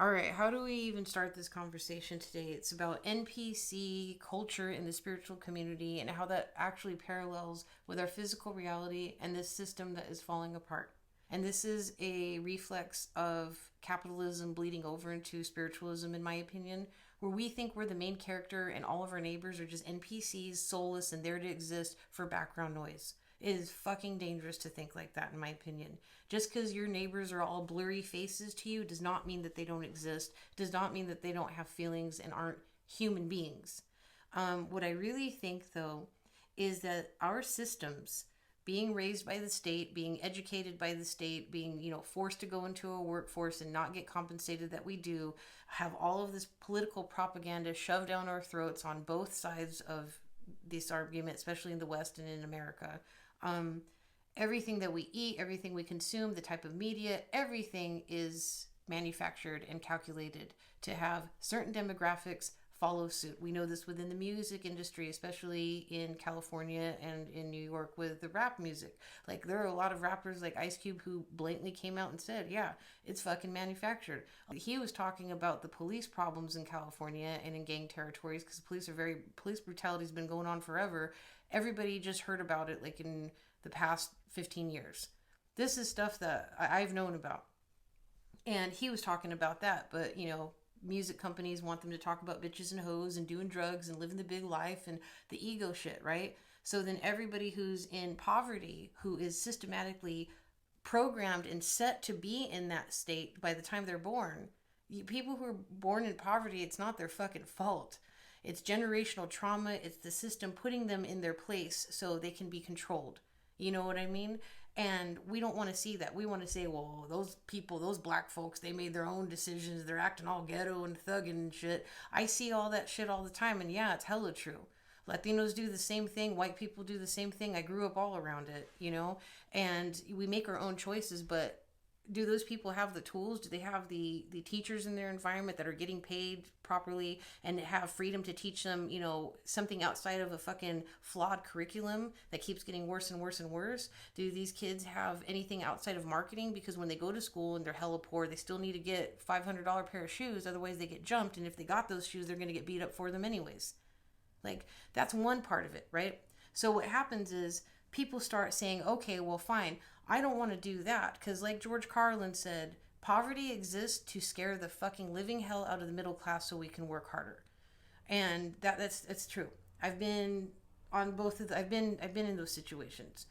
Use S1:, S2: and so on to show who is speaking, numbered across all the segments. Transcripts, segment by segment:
S1: All right, how do we even start this conversation today? It's about NPC culture in the spiritual community and how that actually parallels with our physical reality and this system that is falling apart. And this is a reflex of capitalism bleeding over into spiritualism, in my opinion, where we think we're the main character and all of our neighbors are just NPCs, soulless, and there to exist for background noise. It is fucking dangerous to think like that, in my opinion. Just because your neighbors are all blurry faces to you does not mean that they don't exist, does not mean that they don't have feelings and aren't human beings. What I really think, though, is that our systems, being raised by the state, being educated by the state, being, forced to go into a workforce and not get compensated that we do, have all of this political propaganda shoved down our throats on both sides of this argument, especially in the West and in America. Um, Everything that we eat, everything we consume, the type of media, everything is manufactured and calculated to have certain demographics follow suit. We know this within the music industry, especially in California and in New York with the rap music. Like, there are a lot of rappers like Ice Cube who blatantly came out and said, yeah, it's fucking manufactured. He was talking about the police problems in California and in gang territories because police brutality has been going on forever. Everybody just heard about it like in the past 15 years. This is stuff that I've known about. And he was talking about that, but music companies want them to talk about bitches and hoes and doing drugs and living the big life and the ego shit, right? So then everybody who's in poverty, who is systematically programmed and set to be in that state by the time they're born, people who are born in poverty, it's not their fucking fault. It's generational trauma. It's the system putting them in their place so they can be controlled. You know what I mean? And we don't want to see that. We want to say, well, those people, those black folks, they made their own decisions. They're acting all ghetto and thugging and shit. I see all that shit all the time. And yeah, it's hella true. Latinos do the same thing. White people do the same thing. I grew up all around it. And we make our own choices, but do those people have the tools? Do they have the teachers in their environment that are getting paid properly and have freedom to teach them, something outside of a fucking flawed curriculum that keeps getting worse and worse and worse? Do these kids have anything outside of marketing? Because when they go to school and they're hella poor, they still need to get $500 pair of shoes. Otherwise they get jumped. And if they got those shoes, they're going to get beat up for them anyways. Like, that's one part of it, right? So what happens is people start saying, okay, well, fine, I don't want to do that because, like George Carlin said, poverty exists to scare the fucking living hell out of the middle class so we can work harder. And that's true. I've been on both of I've been in those situations,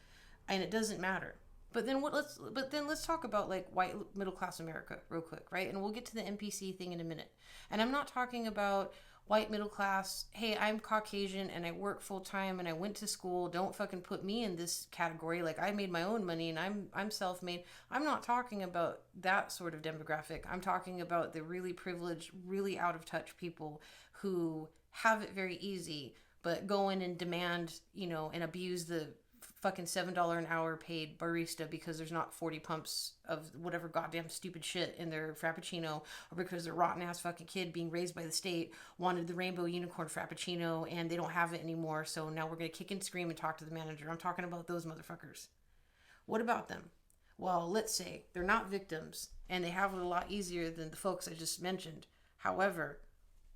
S1: and it doesn't matter. Let's talk about like white middle class America real quick, right? And we'll get to the NPC thing in a minute. And I'm not talking about white middle class, hey, I'm Caucasian and I work full time and I went to school. Don't fucking put me in this category. Like, I made my own money and I'm self-made. I'm not talking about that sort of demographic. I'm talking about the really privileged, really out of touch people who have it very easy, but go in and demand, and abuse the fucking $7 an hour paid barista because there's not 40 pumps of whatever goddamn stupid shit in their frappuccino, or because their rotten ass fucking kid being raised by the state wanted the rainbow unicorn frappuccino and they don't have it anymore, so now we're gonna kick and scream and talk to the manager. I'm talking about those motherfuckers. What about them? Well, let's say they're not victims and they have it a lot easier than the folks I just mentioned. However,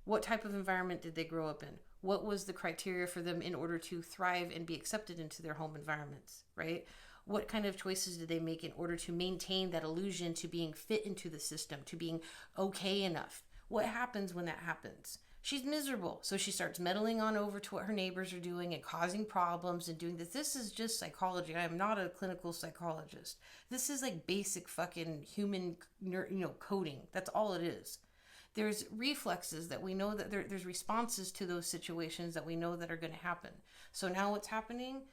S1: what type of environment did they grow up in? What was the criteria for them in order to thrive and be accepted into their home environments, right? What kind of choices did they make in order to maintain that illusion to being fit into the system, to being okay enough? What happens when that happens? She's miserable, so she starts meddling on over to what her neighbors are doing and causing problems and doing this. This is just psychology. I am not a clinical psychologist. This is like basic fucking human, coding. That's all it is. There's reflexes that we know that there's responses to those situations that we know that are going to happen. So now what's happening?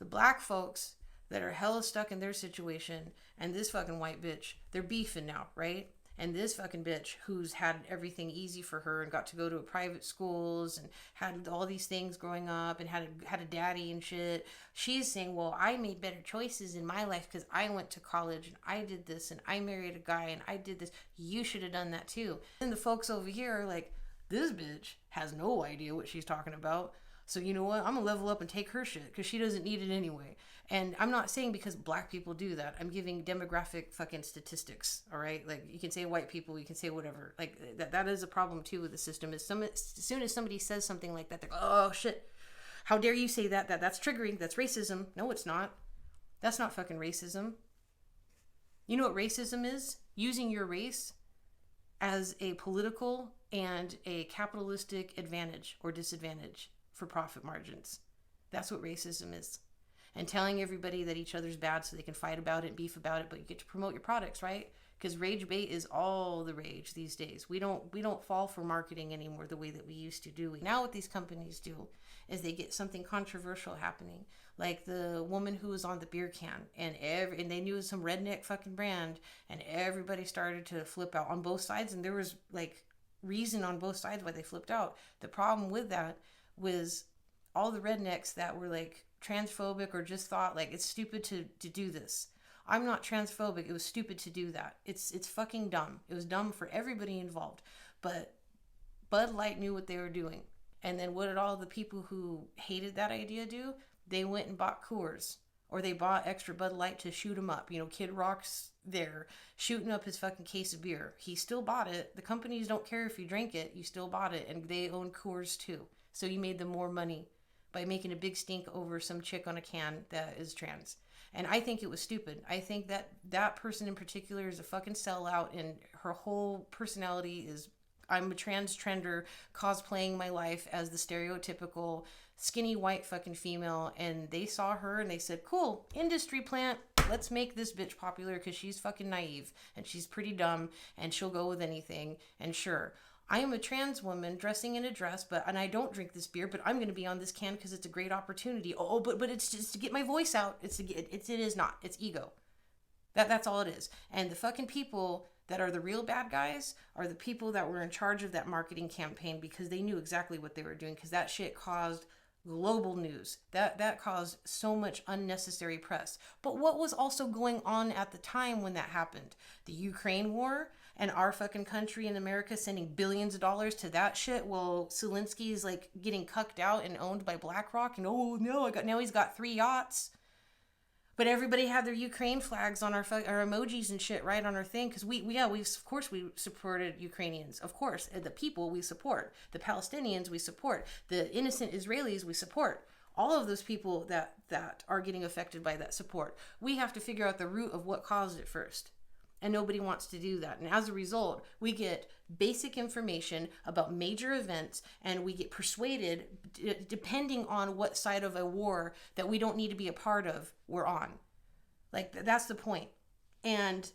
S1: The black folks that are hella stuck in their situation and this fucking white bitch, they're beefing now, right? And this fucking bitch who's had everything easy for her and got to go to private schools and had all these things growing up and had a daddy and shit, she's saying, well, I made better choices in my life because I went to college and I did this and I married a guy and I did this. You should have done that too. And the folks over here are like, this bitch has no idea what she's talking about. So you know what? I'm gonna level up and take her shit because she doesn't need it anyway. And I'm not saying because black people do that. I'm giving demographic fucking statistics. All right, like you can say white people, you can say whatever. Like that is a problem too with the system. Is as soon as somebody says something like that, they're like, oh shit, how dare you say that? That's triggering. That's racism. No, it's not. That's not fucking racism. You know what racism is? Using your race as a political and a capitalistic advantage or disadvantage for profit margins. That's what racism is. And telling everybody that each other's bad so they can fight about it, beef about it, but you get to promote your products, right? Because rage bait is all the rage these days. We don't fall for marketing anymore the way that we used to do. Now what these companies do is they get something controversial happening, like the woman who was on the beer can, and they knew it was some redneck fucking brand, and everybody started to flip out on both sides, and there was like reason on both sides why they flipped out. The problem with that was all the rednecks that were like transphobic or just thought like it's stupid to do this. I'm not transphobic. It was stupid to do that. It's fucking dumb. It was dumb for everybody involved. But Bud Light knew what they were doing. And then what did all the people who hated that idea do? They went and bought Coors. Or they bought extra Bud Light to shoot him up. You know, Kid Rock's there shooting up his fucking case of beer. He still bought it. The companies don't care if you drank it. You still bought it. And they own Coors too. So you made them more money by making a big stink over some chick on a can that is trans. And I think it was stupid. I think that person in particular is a fucking sellout, and her whole personality is, I'm a trans trender cosplaying my life as the stereotypical skinny white fucking female. And they saw her and they said, cool, industry plant, let's make this bitch popular because she's fucking naive and she's pretty dumb and she'll go with anything. And sure, I am a trans woman dressing in a dress, and I don't drink this beer, but I'm going to be on this can because it's a great opportunity. Oh, but it's just to get my voice out. It is not. It's ego. That's all it is. And the fucking people that are the real bad guys are the people that were in charge of that marketing campaign because they knew exactly what they were doing, because that shit caused global news. That caused so much unnecessary press. But what was also going on at the time when that happened? The Ukraine war, and our fucking country in America sending billions of dollars to that shit while Zelensky is like getting cucked out and owned by BlackRock, and oh no, now he's got 3 yachts. But everybody had their Ukraine flags on our emojis and shit right on our thing, because we of course we supported Ukrainians, of course, the people we support, the Palestinians we support, the innocent Israelis we support. All of those people that are getting affected by that support. We have to figure out the root of what caused it first. And nobody wants to do that. And as a result, we get basic information about major events, and we get persuaded, depending on what side of a war that we don't need to be a part of, we're on. Like, that's the point. And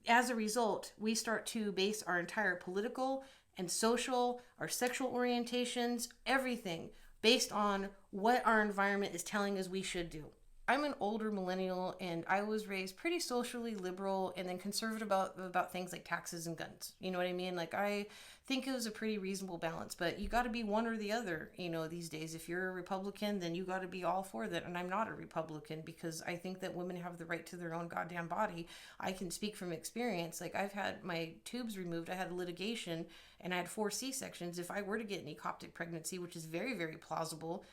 S1: as a result, we start to base our entire political and social, our sexual orientations, everything based on what our environment is telling us we should do. I'm an older millennial, and I was raised pretty socially liberal and then conservative about things like taxes and guns. You know what I mean? Like, I think it was a pretty reasonable balance, but you got to be one or the other, you know, these days. If you're a Republican, then you got to be all for that. And I'm not a Republican because I think that women have the right to their own goddamn body. I can speak from experience. Like, I've had my tubes removed. I had litigation, and I had 4 C-sections. If I were to get an ectopic pregnancy, which is very, very plausible,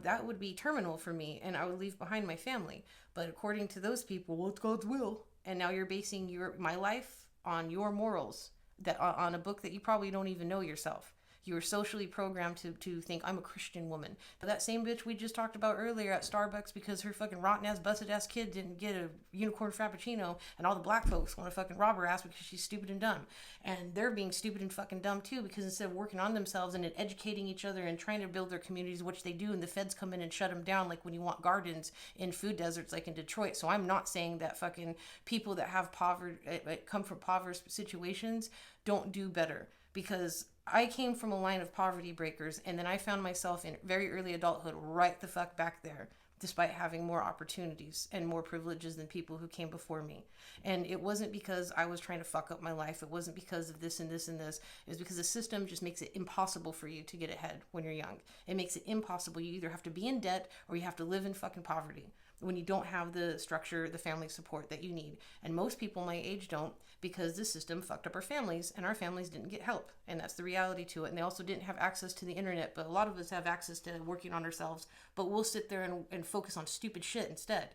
S1: that would be terminal for me, and I would leave behind my family. But according to those people, well, it's God's will. And now you're basing my life on your morals, that on a book that you probably don't even know yourself. You were socially programmed to think, I'm a Christian woman. But that same bitch we just talked about earlier at Starbucks, because her fucking rotten ass, busted ass kid didn't get a unicorn frappuccino, and all the black folks want to fucking rob her ass because she's stupid and dumb. And they're being stupid and fucking dumb too, because instead of working on themselves and educating each other and trying to build their communities, which they do, and the feds come in and shut them down, like when you want gardens in food deserts like in Detroit. So I'm not saying that fucking people that have come from impoverished situations don't do better, because I came from a line of poverty breakers, and then I found myself in very early adulthood right the fuck back there, despite having more opportunities and more privileges than people who came before me. And it wasn't because I was trying to fuck up my life. It wasn't because of this and this and this. It was because the system just makes it impossible for you to get ahead when you're young. It makes it impossible. You either have to be in debt or you have to live in fucking poverty. when you don't have the structure, the family support that you need. And most people my age don't, because the system fucked up our families, and our families didn't get help. And that's the reality to it. And they also didn't have access to the internet, but a lot of us have access to working on ourselves, but we'll sit there and focus on stupid shit instead.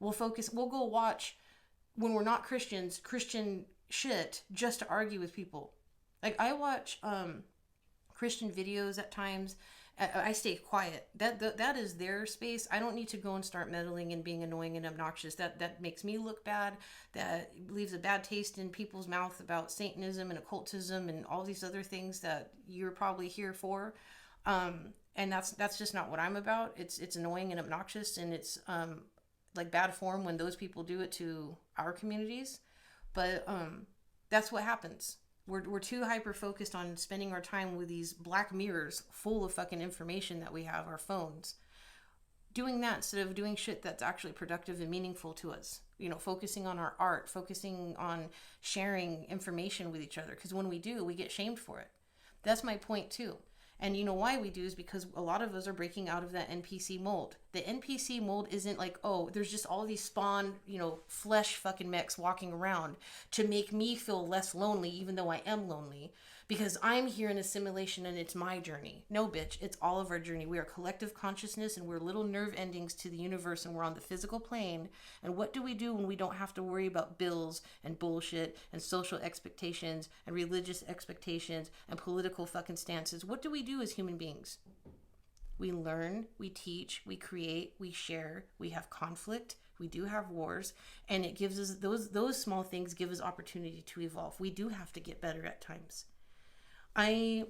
S1: We'll go watch, when we're not Christians, Christian shit just to argue with people. Like, I watch Christian videos at times. I stay quiet. That is their space. I don't need to go and start meddling and being annoying and obnoxious. That makes me look bad. That leaves a bad taste in people's mouth about Satanism and occultism and all these other things that you're probably here for. And that's just not what I'm about. It's annoying and obnoxious, and it's like bad form when those people do it to our communities. But that's what happens. We're too hyper focused on spending our time with these black mirrors full of fucking information that we have, our phones. Doing that instead of doing shit that's actually productive and meaningful to us. You know, focusing on our art, focusing on sharing information with each other. Because when we do, we get shamed for it. That's my point too. And you know why we do is because a lot of us are breaking out of that NPC mold. The NPC mold isn't like, oh, there's just all these spawn, flesh fucking mechs walking around to make me feel less lonely, even though I am lonely, because I'm here in a simulation and it's my journey. No, bitch, it's all of our journey. We are collective consciousness, and we're little nerve endings to the universe, and we're on the physical plane. And what do we do when we don't have to worry about bills and bullshit and social expectations and religious expectations and political fucking stances? What do we do as human beings? We learn, we teach, we create, we share, we have conflict, we do have wars, and it gives us, those small things give us opportunity to evolve. We do have to get better at times. I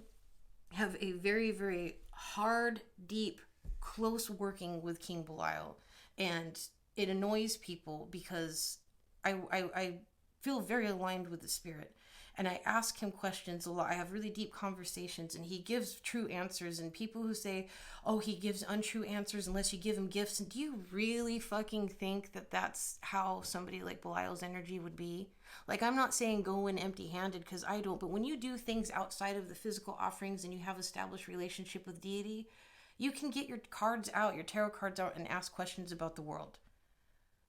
S1: have a very, very hard, deep, close working with King Belial, and it annoys people because I feel very aligned with the spirit, and I ask him questions a lot. I have really deep conversations, and he gives true answers. And people who say, oh, he gives untrue answers unless you give him gifts, and do you really fucking think that that's how somebody like Belial's energy would be? Like, I'm not saying go in empty-handed, because I don't, but when you do things outside of the physical offerings and you have established relationship with deity, you can get your cards out, your tarot cards out, and ask questions about the world.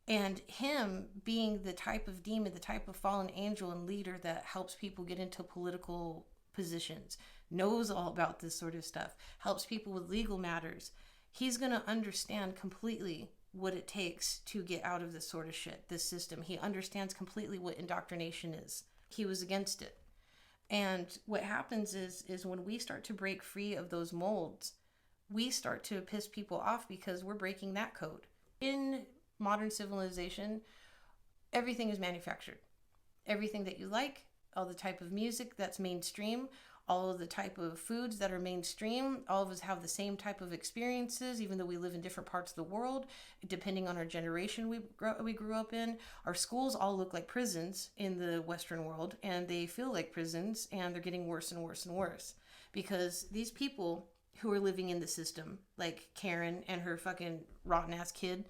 S1: And him being the type of demon, the type of fallen angel and leader that helps people get into political positions, knows all about this sort of stuff, helps people with legal matters, he's going to understand completely what it takes to get out of this sort of shit, this system. He understands completely what indoctrination is. He was against it. And what happens is when we start to break free of those molds, we start to piss people off because we're breaking that code. In modern civilization, everything is manufactured. Everything that you like, all the type of music that's mainstream, all of the type of foods that are mainstream, all of us have the same type of experiences, even though we live in different parts of the world, depending on our generation we grew up in. Our schools all look like prisons in the Western world, and they feel like prisons, and they're getting worse and worse and worse. Because these people who are living in the system, like Karen and her fucking rotten ass kid,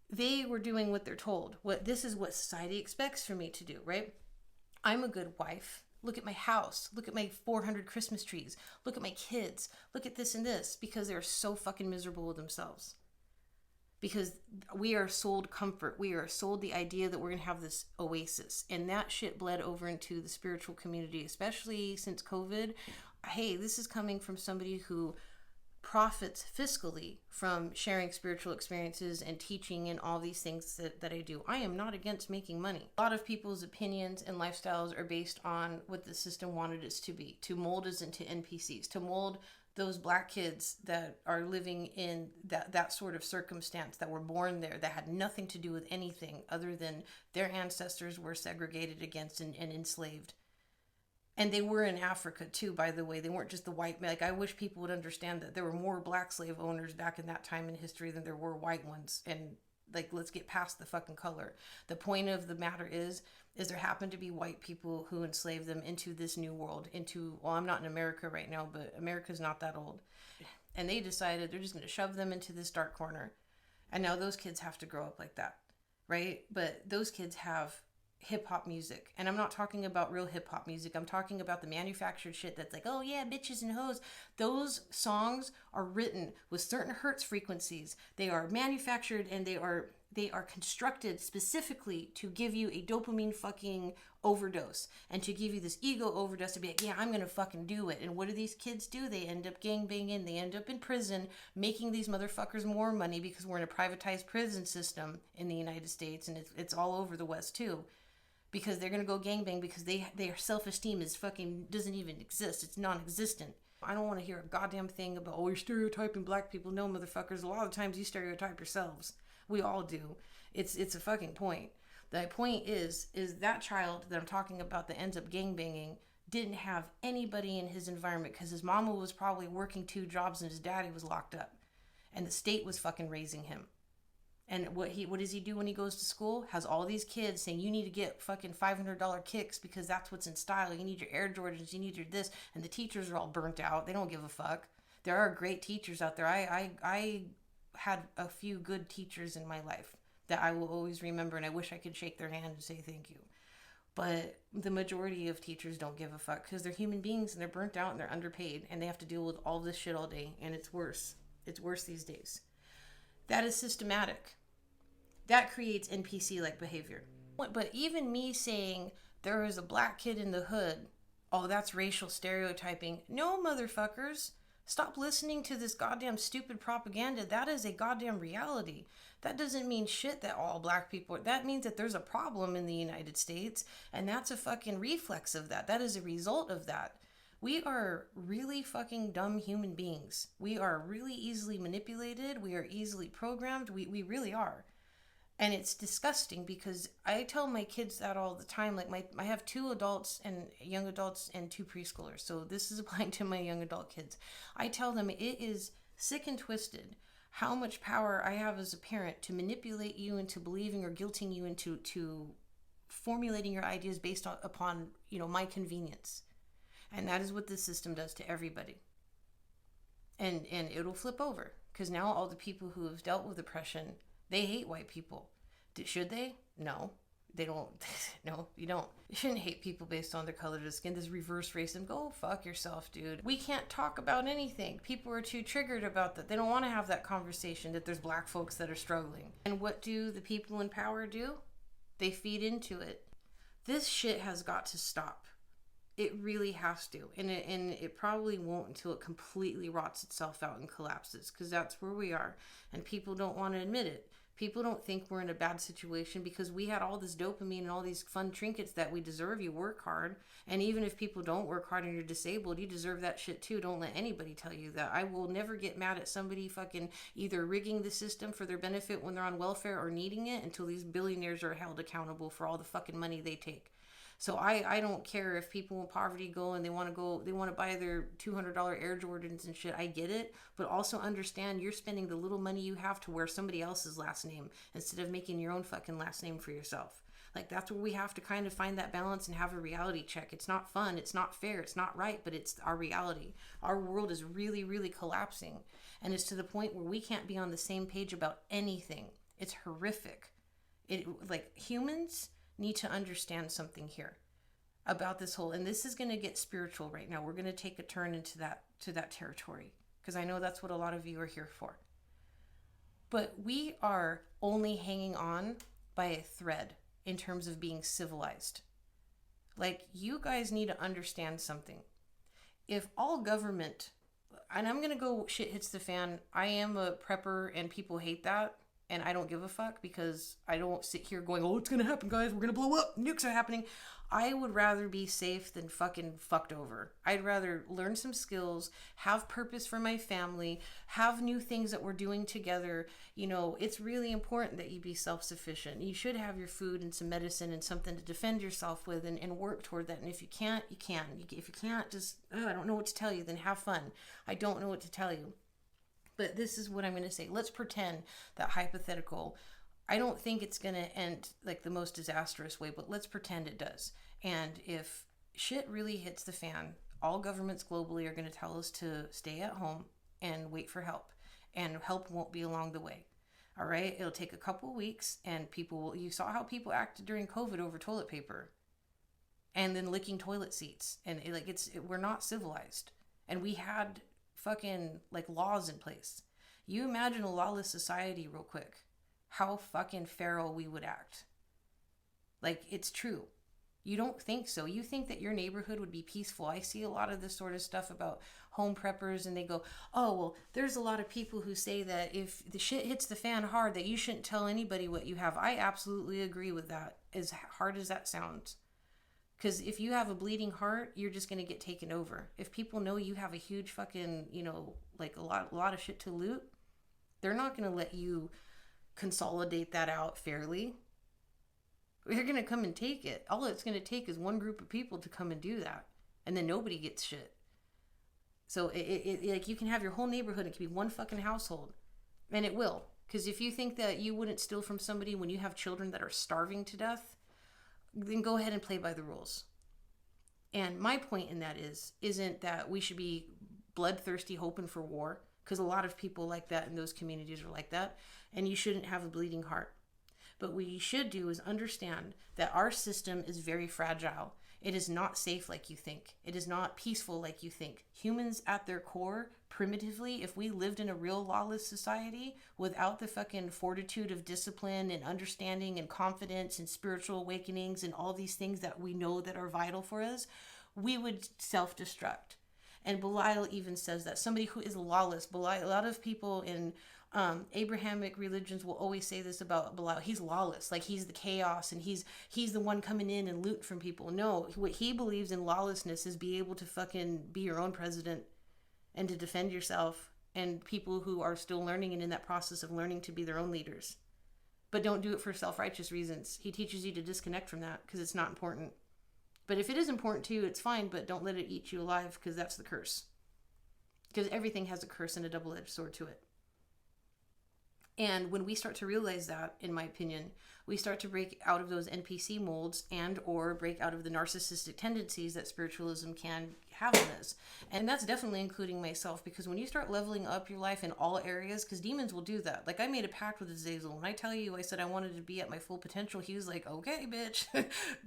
S1: they were doing what they're told. This is what society expects for me to do, right? I'm a good wife. Look at my house. Look at my 400 Christmas trees. Look at my kids. Look at this and this, because they're so fucking miserable with themselves. Because we are sold comfort. We are sold the idea that we're going to have this oasis. And that shit bled over into the spiritual community, especially since COVID. Hey, this is coming from somebody who profits fiscally from sharing spiritual experiences and teaching and all these things that I do. I am not against making money. A lot of people's opinions and lifestyles are based on what the system wanted us to be, to mold us into NPCs, to mold those black kids that are living in that sort of circumstance, that were born there, that had nothing to do with anything other than their ancestors were segregated against and enslaved. And they were in Africa too, by the way. They weren't just the white men. Like, I wish people would understand that there were more black slave owners back in that time in history than there were white ones. And like, let's get past the fucking color. The point of the matter is there happened to be white people who enslaved them into this new world, well, I'm not in America right now, but America's not that old. And they decided they're just going to shove them into this dark corner. And now those kids have to grow up like that, right? But those kids have hip hop music. And I'm not talking about real hip hop music. I'm talking about the manufactured shit that's like, oh yeah, bitches and hoes. Those songs are written with certain hertz frequencies. They are manufactured and they are constructed specifically to give you a dopamine fucking overdose and to give you this ego overdose to be like, yeah, I'm gonna fucking do it. And what do these kids do? They end up gangbanging, they end up in prison, making these motherfuckers more money because we're in a privatized prison system in the United States, and it's all over the West too. Because they're gonna go gangbang because their self-esteem is fucking doesn't even exist. It's non-existent. I don't want to hear a goddamn thing about, oh, you're stereotyping black people. No, motherfuckers, a lot of times you stereotype yourselves. We all do. It's a fucking point. The point is that child that I'm talking about that ends up gangbanging didn't have anybody in his environment because his mama was probably working 2 jobs and his daddy was locked up. And the state was fucking raising him. And what does he do when he goes to school? Has all these kids saying, you need to get fucking $500 kicks because that's what's in style. You need your Air Jordans, you need your this. And the teachers are all burnt out. They don't give a fuck. There are great teachers out there. I had a few good teachers in my life that I will always remember, and I wish I could shake their hand and say thank you. But the majority of teachers don't give a fuck because they're human beings and they're burnt out and they're underpaid and they have to deal with all this shit all day, and it's worse. It's worse these days. That is systematic. That creates NPC-like behavior. But even me saying there was a black kid in the hood, oh, that's racial stereotyping. No, motherfuckers. Stop listening to this goddamn stupid propaganda. That is a goddamn reality. That doesn't mean shit that all black people... That means that there's a problem in the United States, and that's a fucking reflex of that. That is a result of that. We are really fucking dumb human beings. We are really easily manipulated. We are easily programmed. We really are. And it's disgusting because I tell my kids that all the time. Like I have 2 adults and young adults and 2 preschoolers. So this is applying to my young adult kids. I tell them it is sick and twisted how much power I have as a parent to manipulate you into believing or guilting you into formulating your ideas based upon my convenience. And that is what this system does to everybody. And it'll flip over because now all the people who have dealt with oppression, they hate white people. Should they? No. They don't. No, you don't. You shouldn't hate people based on their color of skin. This reverse racism. Go fuck yourself, dude. We can't talk about anything. People are too triggered about that. They don't want to have that conversation that there's black folks that are struggling. And what do the people in power do? They feed into it. This shit has got to stop. It really has to. And it probably won't until it completely rots itself out and collapses, because that's where we are. And people don't want to admit it. People don't think we're in a bad situation because we had all this dopamine and all these fun trinkets that we deserve. You work hard. And even if people don't work hard and you're disabled, you deserve that shit too. Don't let anybody tell you that. I will never get mad at somebody fucking either rigging the system for their benefit when they're on welfare or needing it until these billionaires are held accountable for all the fucking money they take. So I don't care if people in poverty go and they want to buy their $200 Air Jordans and shit. I get it, but also understand you're spending the little money you have to wear somebody else's last name instead of making your own fucking last name for yourself. Like, that's where we have to kind of find that balance and have a reality check. It's not fun, it's not fair, it's not right, but it's our reality. Our world is really, really collapsing, and it's to the point where we can't be on the same page about anything. It's horrific. Humans need to understand something here about this whole, and this is going to get spiritual right now. We're going to take a turn into that territory, because I know that's what a lot of you are here for. But we are only hanging on by a thread in terms of being civilized. Like, you guys need to understand something. If all government, and I'm going to go shit hits the fan, I am a prepper and people hate that. And I don't give a fuck because I don't sit here going, oh, it's going to happen, guys. We're going to blow up. Nukes are happening. I would rather be safe than fucking fucked over. I'd rather learn some skills, have purpose for my family, have new things that we're doing together. It's really important that you be self-sufficient. You should have your food and some medicine and something to defend yourself with and work toward that. And if you can't, you can. If you can't, just, I don't know what to tell you, then have fun. I don't know what to tell you. But this is what I'm going to say. Let's pretend that hypothetical. I don't think it's going to end like the most disastrous way, but let's pretend it does. And if shit really hits the fan, all governments globally are going to tell us to stay at home and wait for help. And help won't be along the way. All right, it'll take a couple weeks, and people will. You saw how people acted during COVID over toilet paper, and then licking toilet seats, and we're not civilized, and we had fucking like laws in place. You imagine a lawless society real quick, how fucking feral we would act. Like, it's true. You don't think so. You think that your neighborhood would be peaceful. I see a lot of this sort of stuff about home preppers, and they go, oh, well, there's a lot of people who say that if the shit hits the fan hard, that you shouldn't tell anybody what you have. I absolutely agree with that, as hard as that sounds. Because if you have a bleeding heart, you're just going to get taken over. If people know you have a huge fucking, like a lot of shit to loot, they're not going to let you consolidate that out fairly. They're going to come and take it. All it's going to take is one group of people to come and do that. And then nobody gets shit. So like, you can have your whole neighborhood. It can be one fucking household. And it will. Because if you think that you wouldn't steal from somebody when you have children that are starving to death, then go ahead and play by the rules. And my point in that isn't that we should be bloodthirsty hoping for war. Because a lot of people like that in those communities are like that. And you shouldn't have a bleeding heart. But what you should do is understand that our system is very fragile. It is not safe like you think. It is not peaceful like you think. Humans at their core, primitively, if we lived in a real lawless society without the fucking fortitude of discipline and understanding and confidence and spiritual awakenings and all these things that we know that are vital for us, we would self-destruct. And Belial even says that somebody who is lawless, Belial, a lot of people in Abrahamic religions will always say this about Belial. He's lawless, like he's the chaos, and he's the one coming in and loot from people. No, what he believes in lawlessness is be able to fucking be your own president and to defend yourself, and people who are still learning and in that process of learning to be their own leaders. But don't do it for self-righteous reasons. He teaches you to disconnect from that because it's not important. But if it is important to you, it's fine, but don't let it eat you alive, because that's the curse. Because everything has a curse and a double-edged sword to it. And when we start to realize that, in my opinion, we start to break out of those NPC molds and or break out of the narcissistic tendencies that spiritualism can have in us. And that's definitely including myself, because when you start leveling up your life in all areas, because demons will do that. Like, I made a pact with Azazel. When I tell you, I said I wanted to be at my full potential, he was like, okay, bitch,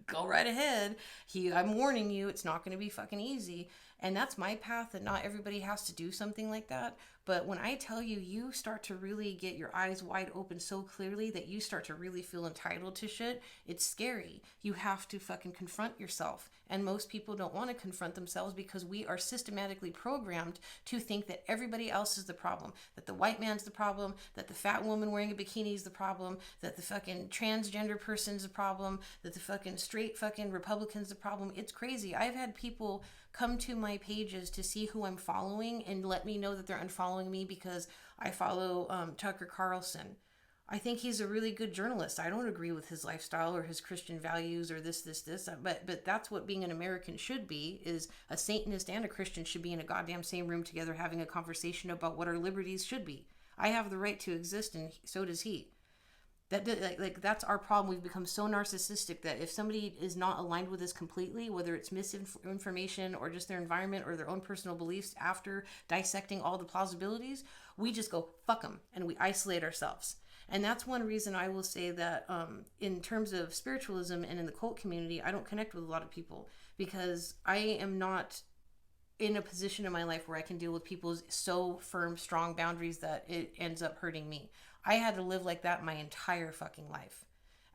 S1: go right ahead. I'm warning you, it's not going to be fucking easy. And that's my path, and not everybody has to do something like that. But when I tell you, you start to really get your eyes wide open so clearly that you start to really feel entitled to shit, it's scary. You have to fucking confront yourself. And most people don't want to confront themselves because we are systematically programmed to think that everybody else is the problem. That the white man's the problem, that the fat woman wearing a bikini is the problem, that the fucking transgender person's the problem, that the fucking straight fucking Republican's the problem. It's crazy. I've had people come to my pages to see who I'm following and let me know that they're unfollowing me because I follow Tucker Carlson. I think he's a really good journalist. I don't agree with his lifestyle or his Christian values or this, but that's what being an American should be, is a Satanist and a Christian should be in a goddamn same room together having a conversation about what our liberties should be. I have the right to exist, and so does he. That's our problem. We've become so narcissistic that if somebody is not aligned with us completely, whether it's misinformation or just their environment or their own personal beliefs, after dissecting all the plausibilities, we just go, fuck them, and we isolate ourselves. And that's one reason I will say that in terms of spiritualism and in the cult community, I don't connect with a lot of people because I am not in a position in my life where I can deal with people's so firm, strong boundaries that it ends up hurting me. I had to live like that my entire fucking life.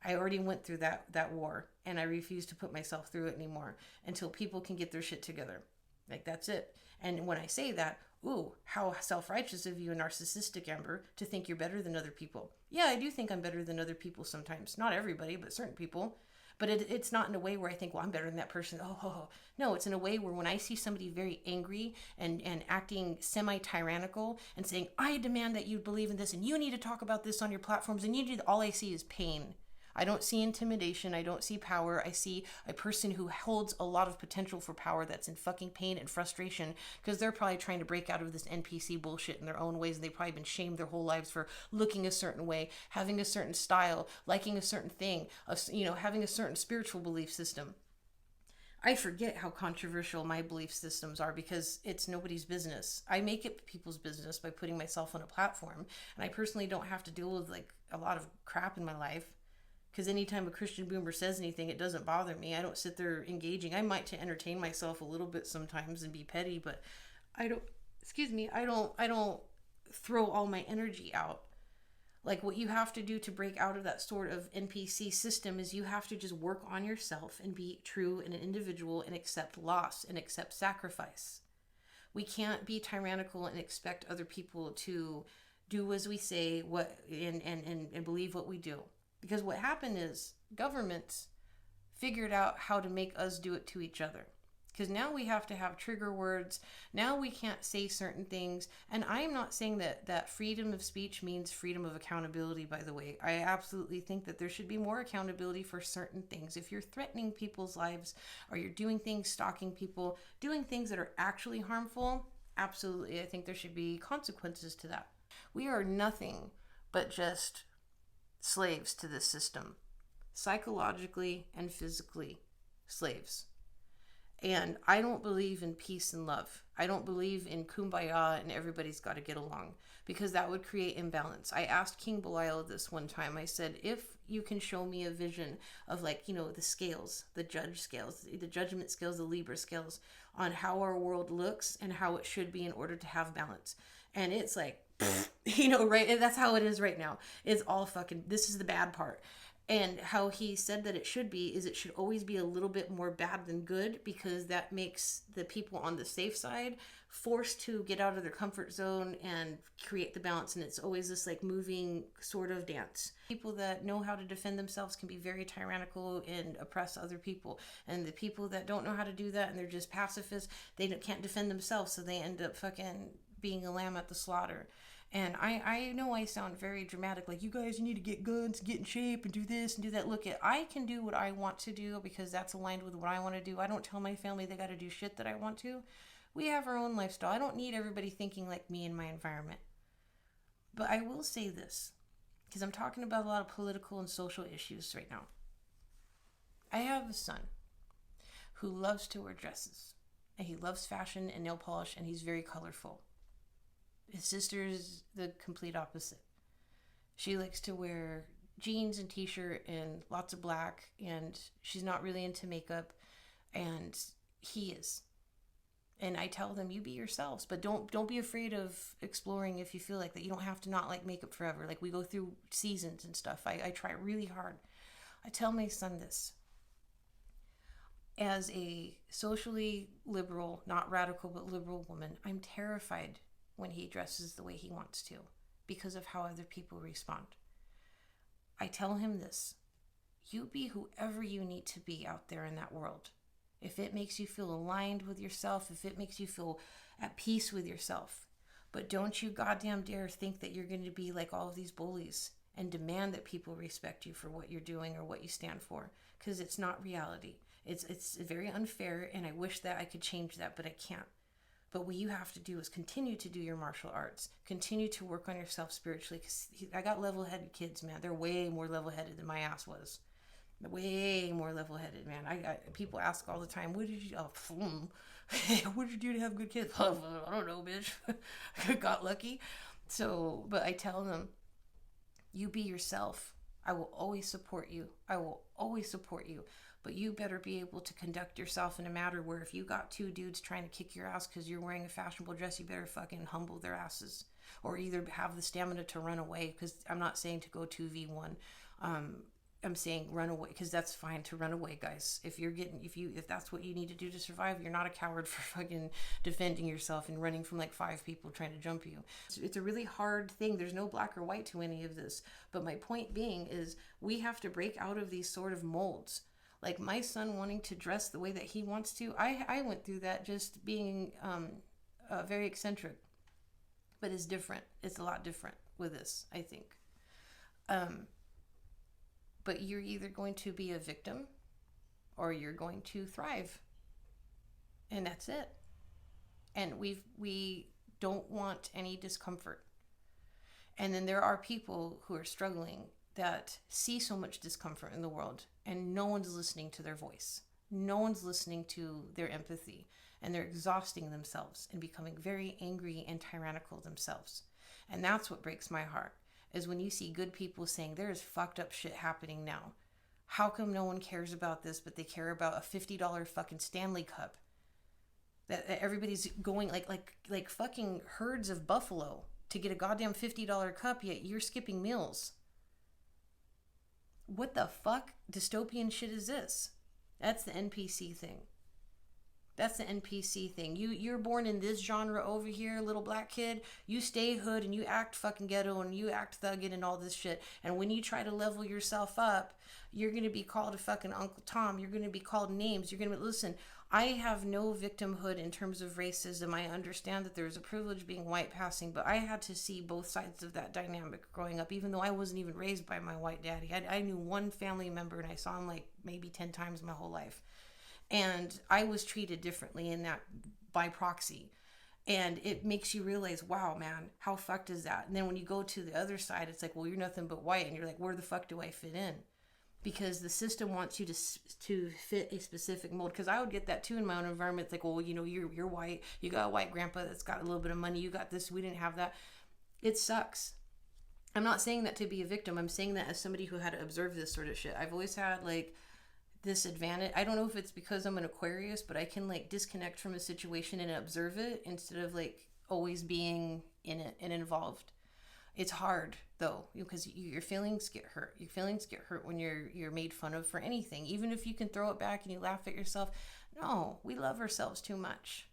S1: I already went through that war, and I refuse to put myself through it anymore until people can get their shit together. Like, that's it. And when I say that, ooh, how self-righteous of you and narcissistic, Amber, to think you're better than other people. Yeah, I do think I'm better than other people sometimes. Not everybody, but certain people. But it's not in a way where I think, well, I'm better than that person. Oh. No, it's in a way where when I see somebody very angry and acting semi-tyrannical and saying, I demand that you believe in this and you need to talk about this on your platforms, and all I see is pain. I don't see intimidation. I don't see power. I see a person who holds a lot of potential for power that's in fucking pain and frustration because they're probably trying to break out of this NPC bullshit in their own ways. And they've probably been shamed their whole lives for looking a certain way, having a certain style, liking a certain thing, having a certain spiritual belief system. I forget how controversial my belief systems are because it's nobody's business. I make it people's business by putting myself on a platform, and I personally don't have to deal with like a lot of crap in my life. Because anytime a Christian boomer says anything, it doesn't bother me. I don't sit there engaging. I might to entertain myself a little bit sometimes and be petty, but I don't. Excuse me. I don't throw all my energy out. Like, what you have to do to break out of that sort of NPC system is you have to just work on yourself and be true and an individual and accept loss and accept sacrifice. We can't be tyrannical and expect other people to do as we say, what and believe what we do. Because what happened is governments figured out how to make us do it to each other. Because now we have to have trigger words. Now we can't say certain things. And I'm not saying that freedom of speech means freedom of accountability, by the way. I absolutely think that there should be more accountability for certain things. If you're threatening people's lives or you're doing things, stalking people, doing things that are actually harmful, absolutely, I think there should be consequences to that. We are nothing but just slaves to this system, psychologically and physically slaves. And I don't believe in peace and love. I don't believe in kumbaya and everybody's got to get along, because that would create imbalance. I asked King Belial this one time. I said, if you can show me a vision of, like, you know, the scales, the judge scales, the judgment scales, the Libra scales, on how our world looks and how it should be in order to have balance. And it's like, you know, right? And that's how it is right now. It's all fucking, this is the bad part. And how he said that it should be is it should always be a little bit more bad than good, because that makes the people on the safe side forced to get out of their comfort zone and create the balance. And it's always this like moving sort of dance. People that know how to defend themselves can be very tyrannical and oppress other people. And the people that don't know how to do that and they're just pacifists, they can't defend themselves. So they end up fucking being a lamb at the slaughter. And I know I sound very dramatic, like, you guys need to get guns, get in shape, and do this and do that. Look, I can do what I want to do because that's aligned with what I want to do. I don't tell my family they got to do shit that I want to. We have our own lifestyle. I don't need everybody thinking like me in my environment. But I will say this, because I'm talking about a lot of political and social issues right now. I have a son who loves to wear dresses, and he loves fashion and nail polish, and he's very colorful. His sister is the complete opposite. She likes to wear jeans and t-shirt and lots of black, and she's not really into makeup, and he is. And I tell them, you be yourselves, but don't be afraid of exploring if you feel like that. You don't have to not like makeup forever. Like, we go through seasons and stuff. I try really hard. I tell my son this. As a socially liberal, not radical, but liberal woman, I'm terrified when he dresses the way he wants to because of how other people respond. I tell him this: you be whoever you need to be out there in that world. If it makes you feel aligned with yourself, if it makes you feel at peace with yourself. But don't you goddamn dare think that you're going to be like all of these bullies and demand that people respect you for what you're doing or what you stand for, because it's not reality. It's very unfair, and I wish that I could change that, but I can't. But what you have to do is continue to do your martial arts. Continue to work on yourself spiritually. Because I got level-headed kids, man. They're way more level-headed than my ass was. Way more level-headed, man. I people ask all the time, what did you what did you do to have good kids? I don't know, bitch. I got lucky. So, but I tell them, you be yourself. I will always support you. I will always support you. But you better be able to conduct yourself in a matter where if you got two dudes trying to kick your ass because you're wearing a fashionable dress, you better fucking humble their asses. Or either have the stamina to run away, because I'm not saying to go 2v1. I'm saying run away, because that's fine to run away, guys. If that's what you need to do to survive, you're not a coward for fucking defending yourself and running from like 5 people trying to jump you. It's a really hard thing. There's no black or white to any of this. But my point being is we have to break out of these sort of molds. Like my son wanting to dress the way that he wants to. I went through that, just being very eccentric. But it's different. It's a lot different with this, I think. But you're either going to be a victim or you're going to thrive. And that's it. And we don't want any discomfort. And then there are people who are struggling that see so much discomfort in the world, and no one's listening to their voice. No one's listening to their empathy, and they're exhausting themselves and becoming very angry and tyrannical themselves. And that's what breaks my heart, is when you see good people saying there is fucked up shit happening now. How come no one cares about this, but they care about a $50 fucking Stanley Cup? That everybody's going like fucking herds of buffalo to get a goddamn $50 cup, yet you're skipping meals. What the fuck dystopian shit is this? That's the NPC thing. That's the NPC thing. You're born in this genre over here, little black kid. You stay hood and you act fucking ghetto and you act thugged and all this shit. And when you try to level yourself up, you're going to be called a fucking Uncle Tom. You're going to be called names. You're going to listen. I have no victimhood in terms of racism. I understand that there's a privilege being white passing, but I had to see both sides of that dynamic growing up, even though I wasn't even raised by my white daddy. I knew one family member and I saw him like maybe 10 times my whole life. And I was treated differently in that by proxy. And it makes you realize, wow, man, how fucked is that? And then when you go to the other side, it's like, well, you're nothing but white. And you're like, where the fuck do I fit in? Because the system wants you to fit a specific mold. Because I would get that too in my own environment. It's like, well, you know, you're white. You got a white grandpa that's got a little bit of money. You got this. We didn't have that. It sucks. I'm not saying that to be a victim. I'm saying that as somebody who had to observe this sort of shit. I've always had like this advantage. I don't know if it's because I'm an Aquarius, but I can like disconnect from a situation and observe it instead of like always being in it and involved. It's hard though, because your feelings get hurt. Your feelings get hurt when you're made fun of for anything, even if you can throw it back and you laugh at yourself. No, we love ourselves too much.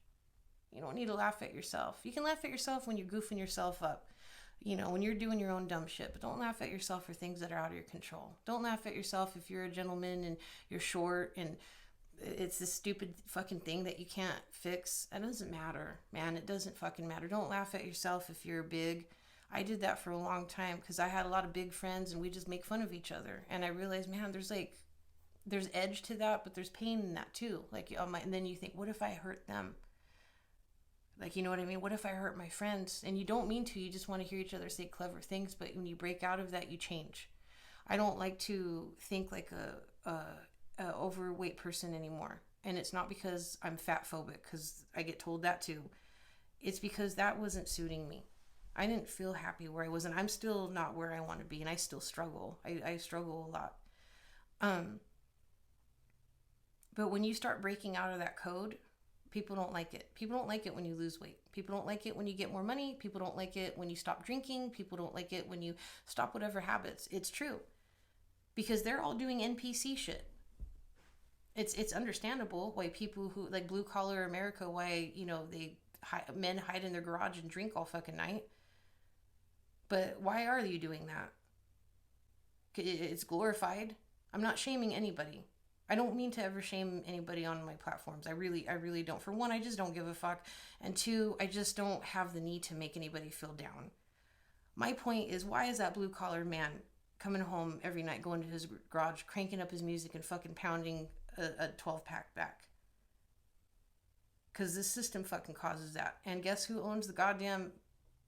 S1: You don't need to laugh at yourself. You can laugh at yourself when you're goofing yourself up. You know, when you're doing your own dumb shit, but don't laugh at yourself for things that are out of your control. Don't laugh at yourself if you're a gentleman and you're short and it's this stupid fucking thing that you can't fix. That doesn't matter, man. It doesn't fucking matter. Don't laugh at yourself if you're big. I did that for a long time because I had a lot of big friends and we just make fun of each other. And I realized, man, there's edge to that, but there's pain in that too. Like, and then you think, what if I hurt them? Like, you know what I mean? What if I hurt my friends? And you don't mean to. You just want to hear each other say clever things. But when you break out of that, you change. I don't like to think like a overweight person anymore. And it's not because I'm fat phobic, because I get told that too. It's because that wasn't suiting me. I didn't feel happy where I was. And I'm still not where I want to be. And I still struggle. I struggle a lot. But when you start breaking out of that code, people don't like it. People don't like it when you lose weight. People don't like it when you get more money. People don't like it when you stop drinking. People don't like it when you stop whatever habits. It's true. Because they're all doing NPC shit. It's understandable why people who, like blue collar America, why, you know, men hide in their garage and drink all fucking night. But why are you doing that? It's glorified. I'm not shaming anybody. I don't mean to ever shame anybody on my platforms. I really don't. For one, I just don't give a fuck. And two, I just don't have the need to make anybody feel down. My point is, why is that blue collar man coming home every night, going to his garage, cranking up his music and fucking pounding a 12-pack back? Because this system fucking causes that. And guess who owns the goddamn,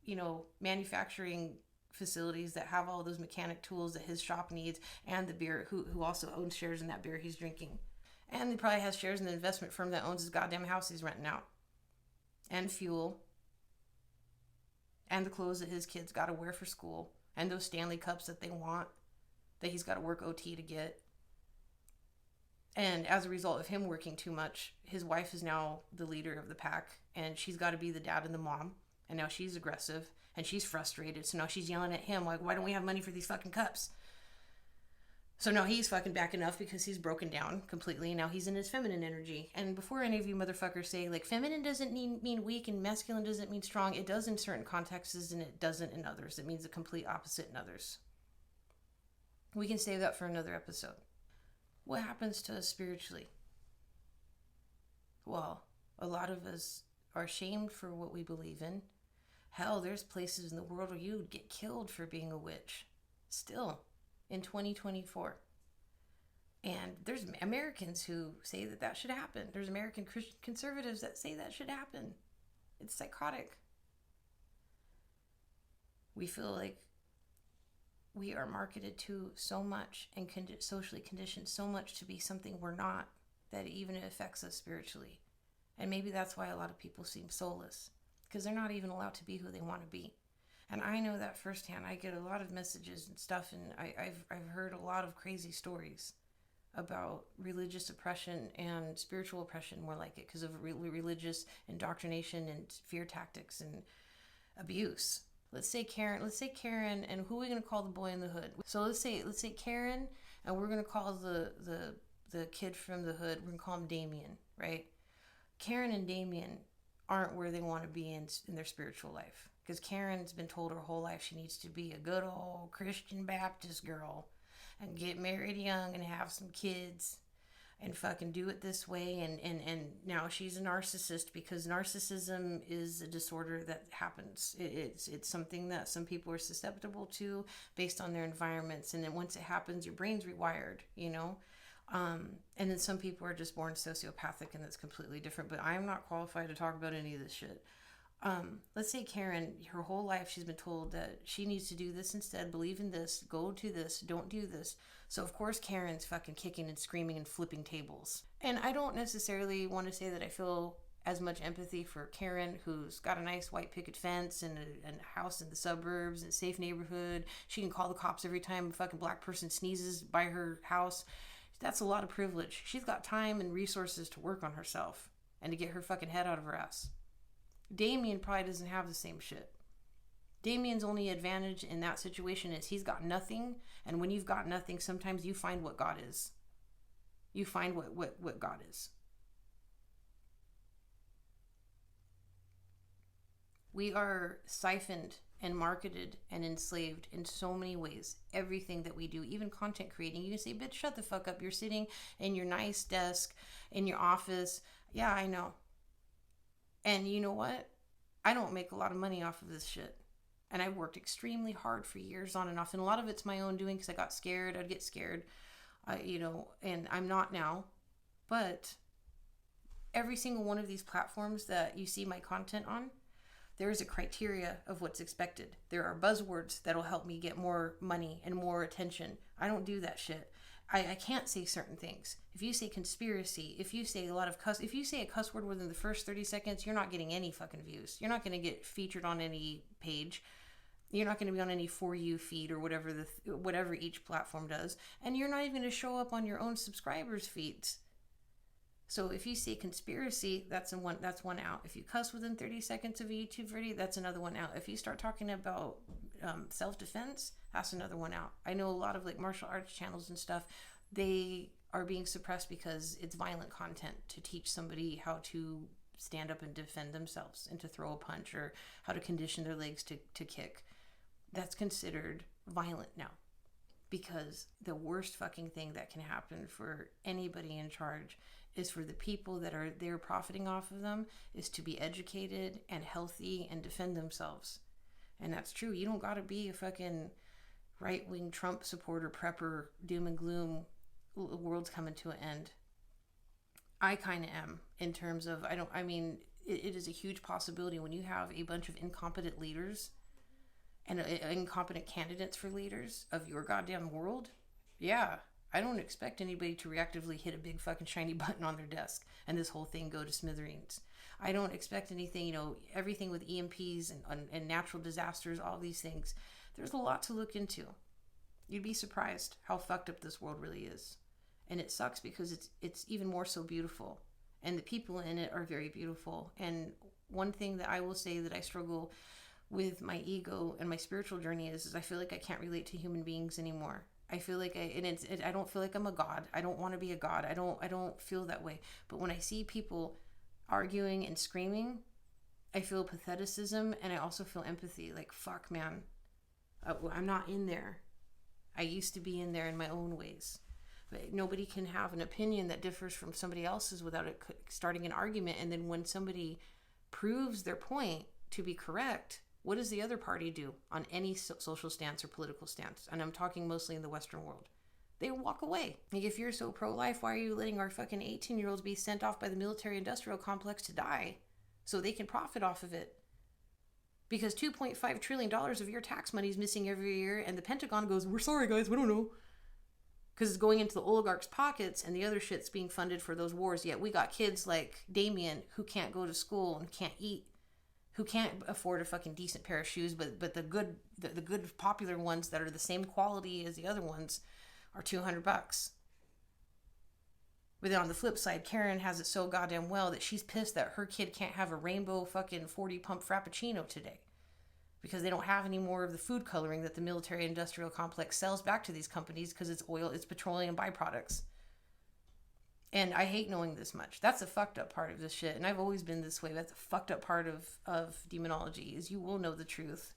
S1: you know, manufacturing facilities that have all those mechanic tools that his shop needs, and the beer, who also owns shares in that beer he's drinking. And he probably has shares in the investment firm that owns his goddamn house he's renting out. And fuel. And the clothes that his kids got to wear for school. And those Stanley Cups that they want, that he's got to work OT to get. And as a result of him working too much, his wife is now the leader of the pack, and she's got to be the dad and the mom. And now she's aggressive, and she's frustrated. So now she's yelling at him, like, why don't we have money for these fucking cups? So now he's fucking backing up because he's broken down completely. And now he's in his feminine energy. And before any of you motherfuckers say, like, feminine doesn't mean weak and masculine doesn't mean strong. It does in certain contexts and it doesn't in others. It means the complete opposite in others. We can save that for another episode. What happens to us spiritually? Well, a lot of us are shamed for what we believe in. Hell, there's places in the world where you would get killed for being a witch. Still, in 2024. And there's Americans who say that should happen. There's American Christian conservatives that say that should happen. It's psychotic. We feel like we are marketed to so much and socially conditioned so much to be something we're not, that even it affects us spiritually. And maybe that's why a lot of people seem soulless, because they're not even allowed to be who they want to be. And I know that firsthand. I get a lot of messages and stuff, and I've heard a lot of crazy stories about religious oppression and spiritual oppression, more like it, because of religious indoctrination and fear tactics and abuse. Let's say Karen, and who are we going to call the boy in the hood? So let's say Karen, and we're going to call the kid from the hood, we're going to call him Damien, right? Karen and Damien aren't where they want to be in their spiritual life, because Karen's been told her whole life she needs to be a good old Christian Baptist girl and get married young and have some kids and fucking do it this way, and now she's a narcissist, because narcissism is a disorder that happens. It's something that some people are susceptible to based on their environments, and then once it happens, your brain's rewired, you know. And then some people are just born sociopathic, and that's completely different, but I'm not qualified to talk about any of this shit. Let's say Karen, her whole life she's been told that she needs to do this instead, believe in this, go to this, don't do this. So of course Karen's fucking kicking and screaming and flipping tables. And I don't necessarily want to say that I feel as much empathy for Karen, who's got a nice white picket fence and a house in the suburbs and a safe neighborhood. She can call the cops every time a fucking black person sneezes by her house. That's a lot of privilege. She's got time and resources to work on herself and to get her fucking head out of her ass. Damien probably doesn't have the same shit. Damien's only advantage in that situation is he's got nothing, and when you've got nothing, sometimes you find what God is. You find what God is. We are siphoned and marketed and enslaved in so many ways. Everything that we do, even content creating. You can say, bitch, shut the fuck up. You're sitting in your nice desk in your office. Yeah, I know. And you know what? I don't make a lot of money off of this shit. And I worked extremely hard for years on and off. And a lot of it's my own doing, because I got scared. I'd get scared, and I'm not now. But every single one of these platforms that you see my content on, there is a criteria of what's expected. There are buzzwords that'll help me get more money and more attention. I don't do that shit. I can't say certain things. If you say conspiracy, if you say if you say a cuss word within the first 30 seconds, you're not getting any fucking views. You're not going to get featured on any page. You're not going to be on any For You feed or whatever each platform does. And you're not even going to show up on your own subscribers' feeds. So if you say conspiracy, that's one out. If you cuss within 30 seconds of a YouTube video, that's another one out. If you start talking about self-defense, that's another one out. I know a lot of like martial arts channels and stuff, they are being suppressed because it's violent content to teach somebody how to stand up and defend themselves and to throw a punch, or how to condition their legs to kick. That's considered violent now, because the worst fucking thing that can happen for anybody in charge is for the people that are there profiting off of them is to be educated and healthy and defend themselves. And that's true. You don't got to be a fucking right-wing Trump supporter, prepper, doom and gloom, the world's coming to an end. I kind of am, in terms of, it is a huge possibility when you have a bunch of incompetent leaders and incompetent candidates for leaders of your goddamn world. Yeah, I don't expect anybody to reactively hit a big fucking shiny button on their desk and this whole thing go to smithereens. I don't expect anything, everything with EMPs and natural disasters, all these things. There's a lot to look into. You'd be surprised how fucked up this world really is. And it sucks because it's even more so beautiful. And the people in it are very beautiful. And one thing that I will say that I struggle with my ego and my spiritual journey is I feel like I can't relate to human beings anymore. I feel like I don't feel like I'm a god. I don't want to be a god. I don't feel that way. But when I see people arguing and screaming, I feel patheticism, and I also feel empathy. Like, fuck, man. I'm not in there. I used to be in there in my own ways. But nobody can have an opinion that differs from somebody else's without it starting an argument. And then when somebody proves their point to be correct, what does the other party do on any social stance or political stance? And I'm talking mostly in the Western world. They walk away. Like, if you're so pro-life, why are you letting our fucking 18-year-olds be sent off by the military-industrial complex to die so they can profit off of it? Because $2.5 trillion of your tax money is missing every year, and the Pentagon goes, we're sorry, guys, we don't know. because it's going into the oligarchs' pockets, and the other shit's being funded for those wars. Yet we got kids like Damien who can't go to school and can't eat, who can't afford a fucking decent pair of shoes, but the good popular ones that are the same quality as the other ones are $200. But then on the flip side, Karen has it so goddamn well that she's pissed that her kid can't have a rainbow fucking 40 pump frappuccino today, because they don't have any more of the food coloring that the military industrial complex sells back to these companies, because it's oil, it's petroleum byproducts. And I hate knowing this much. That's a fucked up part of this shit. And I've always been this way. That's a fucked up part of demonology, is you will know the truth.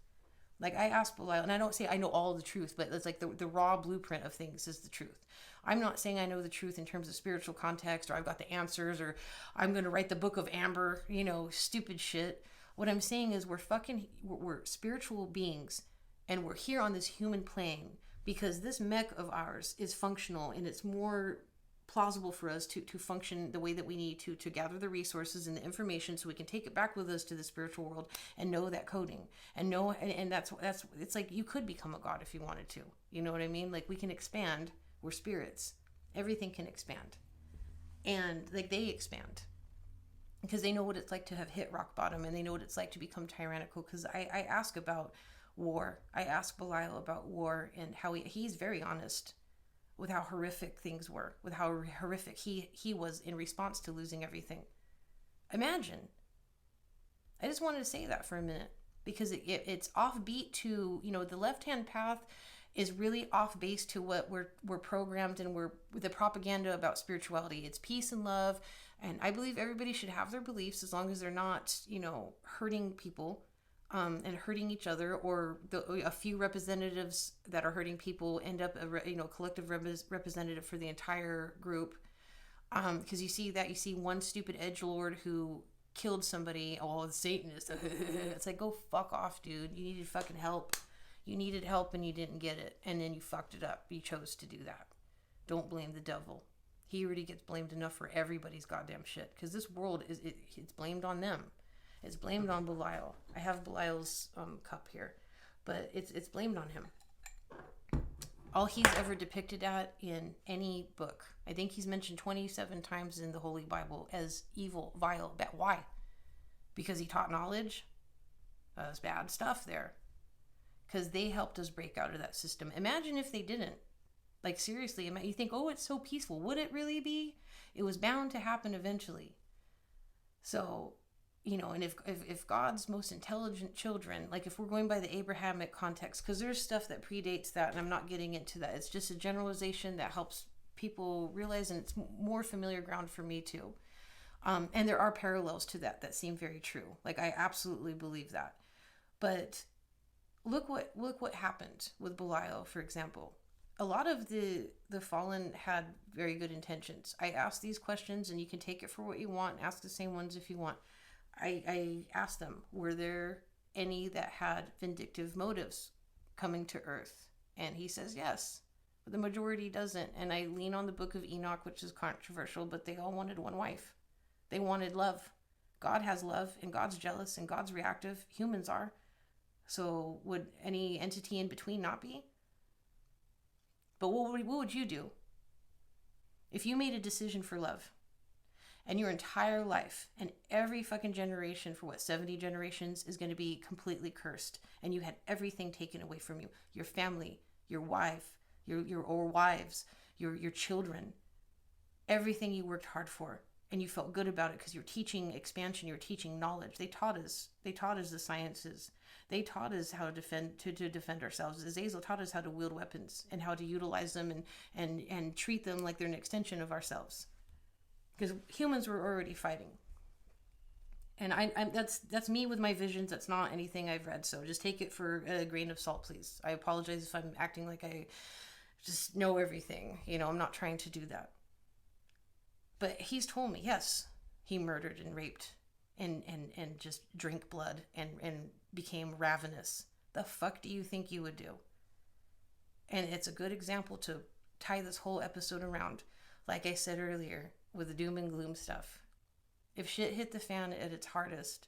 S1: Like, I asked Belial, and I don't say I know all the truth, but it's like the raw blueprint of things is the truth. I'm not saying I know the truth in terms of spiritual context, or I've got the answers, or I'm going to write the book of Amber, stupid shit. What I'm saying is we're spiritual beings, and we're here on this human plane because this mech of ours is functional, and it's more plausible for us to function the way that we need to gather the resources and the information so we can take it back with us to the spiritual world and know that coding and know, and that's it's like you could become a god if you wanted to. You know what I mean? Like, we can expand. We're spirits. Everything can expand. And like, they expand because they know what it's like to have hit rock bottom, and they know what it's like to become tyrannical. Because I ask about war. I ask Belial about war, and how he's very honest with how horrific things were, with how horrific he was in response to losing everything. Imagine. I just wanted to say that for a minute, because it's offbeat to, the left-hand path is really off base to what we're programmed, and we're the propaganda about spirituality. It's peace and love, and I believe everybody should have their beliefs as long as they're not, hurting people. And hurting each other, or a few representatives that are hurting people end up a collective representative for the entire group. Because you see one stupid edgelord who killed somebody. Oh, the Satanist. It's like, go fuck off, dude. You needed fucking help. You needed help and you didn't get it, and then you fucked it up. You chose to do that. Don't blame the devil. He already gets blamed enough for everybody's goddamn shit. Because this world it's blamed on them. It's blamed on Belial. I have Belial's cup here, but it's blamed on him. All he's ever depicted at in any book, I think he's mentioned 27 times in the Holy Bible as evil, vile, bad. Why? Because he taught knowledge? There's bad stuff there. Because they helped us break out of that system. Imagine if they didn't. Like, seriously, you think, oh, it's so peaceful. Would it really be? It was bound to happen eventually. So, and if God's most intelligent children, like if we're going by the Abrahamic context, because there's stuff that predates that, and I'm not getting into that. It's just a generalization that helps people realize, and it's more familiar ground for me too. And there are parallels to that seem very true. Like, I absolutely believe that. But look what happened with Belial, for example. A lot of the fallen had very good intentions. I asked these questions, and you can take it for what you want. Ask the same ones if you want. I asked them, were there any that had vindictive motives coming to Earth? And he says yes, but the majority doesn't. And I lean on the Book of Enoch, which is controversial, but they all wanted one wife. They wanted love. God has love, and God's jealous, and God's reactive. Humans are. So would any entity in between not be? But what would you do if you made a decision for love? And your entire life and every fucking generation for 70 generations is going to be completely cursed. And you had everything taken away from you. Your family, your wife, your wives, your children, everything you worked hard for. And you felt good about it because you're teaching expansion, you're teaching knowledge. They taught us the sciences. They taught us how to defend ourselves. Azazel taught us how to wield weapons and how to utilize them and treat them like they're an extension of ourselves. Because humans were already fighting. And that's me with my visions. That's not anything I've read. So just take it for a grain of salt, please. I apologize if I'm acting like I just know everything. I'm not trying to do that. But he's told me, yes, he murdered and raped and just drank blood and became ravenous. The fuck do you think you would do? And it's a good example to tie this whole episode around. Like I said earlier, with the doom and gloom stuff. If shit hit the fan at its hardest,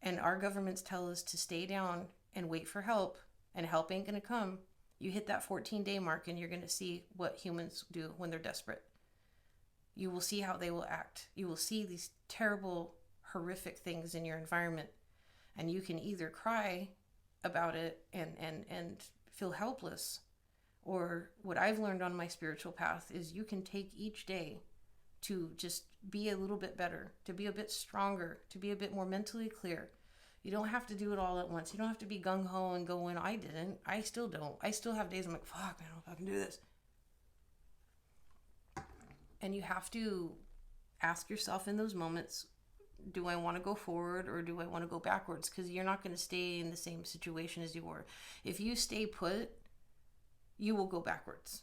S1: and our governments tell us to stay down and wait for help, and help ain't gonna come, You hit that 14-day mark and you're going to see what humans do when they're desperate. You will see how they will act. You will see these terrible, horrific things in your environment. And you can either cry about it and feel helpless, or what I've learned on my spiritual path is you can take each day to just be a little bit better, to be a bit stronger, to be a bit more mentally clear. You don't have to do it all at once. You don't have to be gung-ho and go in. I didn't. I still don't. I still have days I'm like, fuck, man, I don't know if I can do this. And you have to ask yourself in those moments, do I want to go forward or do I want to go backwards? Because you're not going to stay in the same situation as you were. If you stay put, you will go backwards.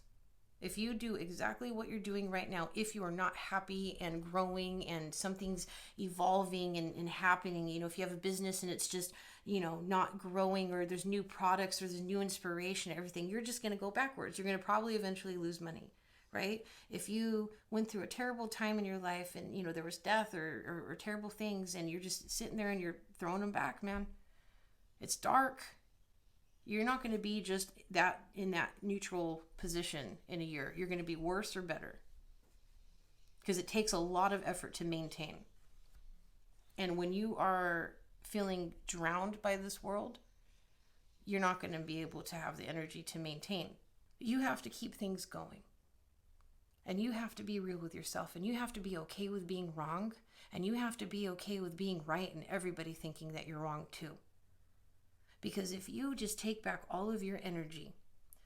S1: If you do exactly what you're doing right now, if you are not happy and growing and something's evolving and happening, if you have a business and it's just, not growing, or there's new products or there's new inspiration, everything, you're just going to go backwards. You're going to probably eventually lose money, right? If you went through a terrible time in your life and, there was death or terrible things and you're just sitting there and you're throwing them back, man, it's dark. You're not going to be just in that neutral position in a year. You're going to be worse or better, because it takes a lot of effort to maintain. And when you are feeling drowned by this world, you're not going to be able to have the energy to maintain. You have to keep things going. And you have to be real with yourself, and you have to be okay with being wrong, and you have to be okay with being right and everybody thinking that you're wrong too. Because if you just take back all of your energy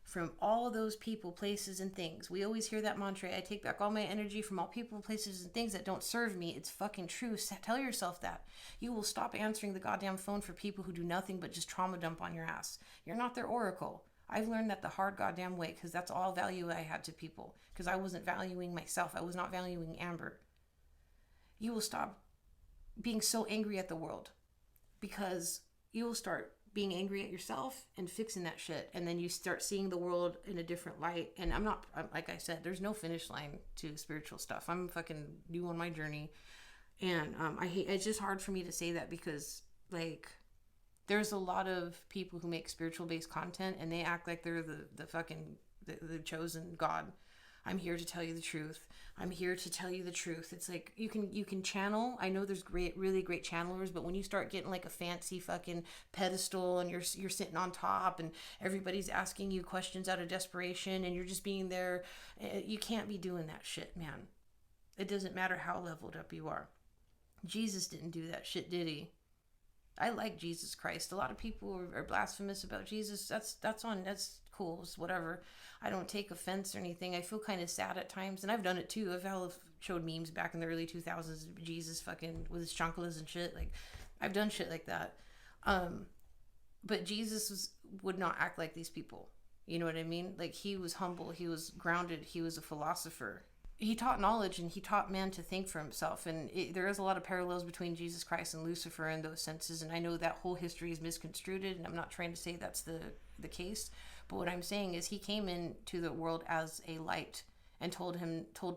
S1: from all those people, places, and things, we always hear that mantra, I take back all my energy from all people, places, and things that don't serve me. It's fucking true. Tell yourself that. You will stop answering the goddamn phone for people who do nothing but just trauma dump on your ass. You're not their oracle. I've learned that the hard goddamn way, because that's all value I had to people, because I wasn't valuing myself. I was not valuing Amber. You will stop being so angry at the world, because you will start being angry at yourself and fixing that shit. And then you start seeing the world in a different light. And I'm like I said, there's no finish line to spiritual stuff. I'm fucking new on my journey. And it's just hard for me to say that, because there's a lot of people who make spiritual based content and they act like they're the chosen God. I'm here to tell you the truth. I'm here to tell you the truth. It's like you can channel. I know there's really great channelers, but when you start getting like a fancy fucking pedestal and you're sitting on top and everybody's asking you questions out of desperation and you're just being there, you can't be doing that shit, man. It doesn't matter how leveled up you are. Jesus didn't do that shit, did he? I like Jesus Christ. A lot of people are blasphemous about Jesus. That's cool. It's whatever. I don't take offense or anything. I feel kind of sad at times, and I've done it too. I've showed memes back in the early 2000s, Jesus fucking with his chanclas and shit. Like, I've done shit like that. But Jesus would not act like these people. You know what I mean? Like, he was humble. He was grounded. He was a philosopher. He taught knowledge, and he taught man to think for himself. And there is a lot of parallels between Jesus Christ and Lucifer in those senses. And I know that whole history is misconstrued, and I'm not trying to say that's the case. But what I'm saying is he came into the world as a light and told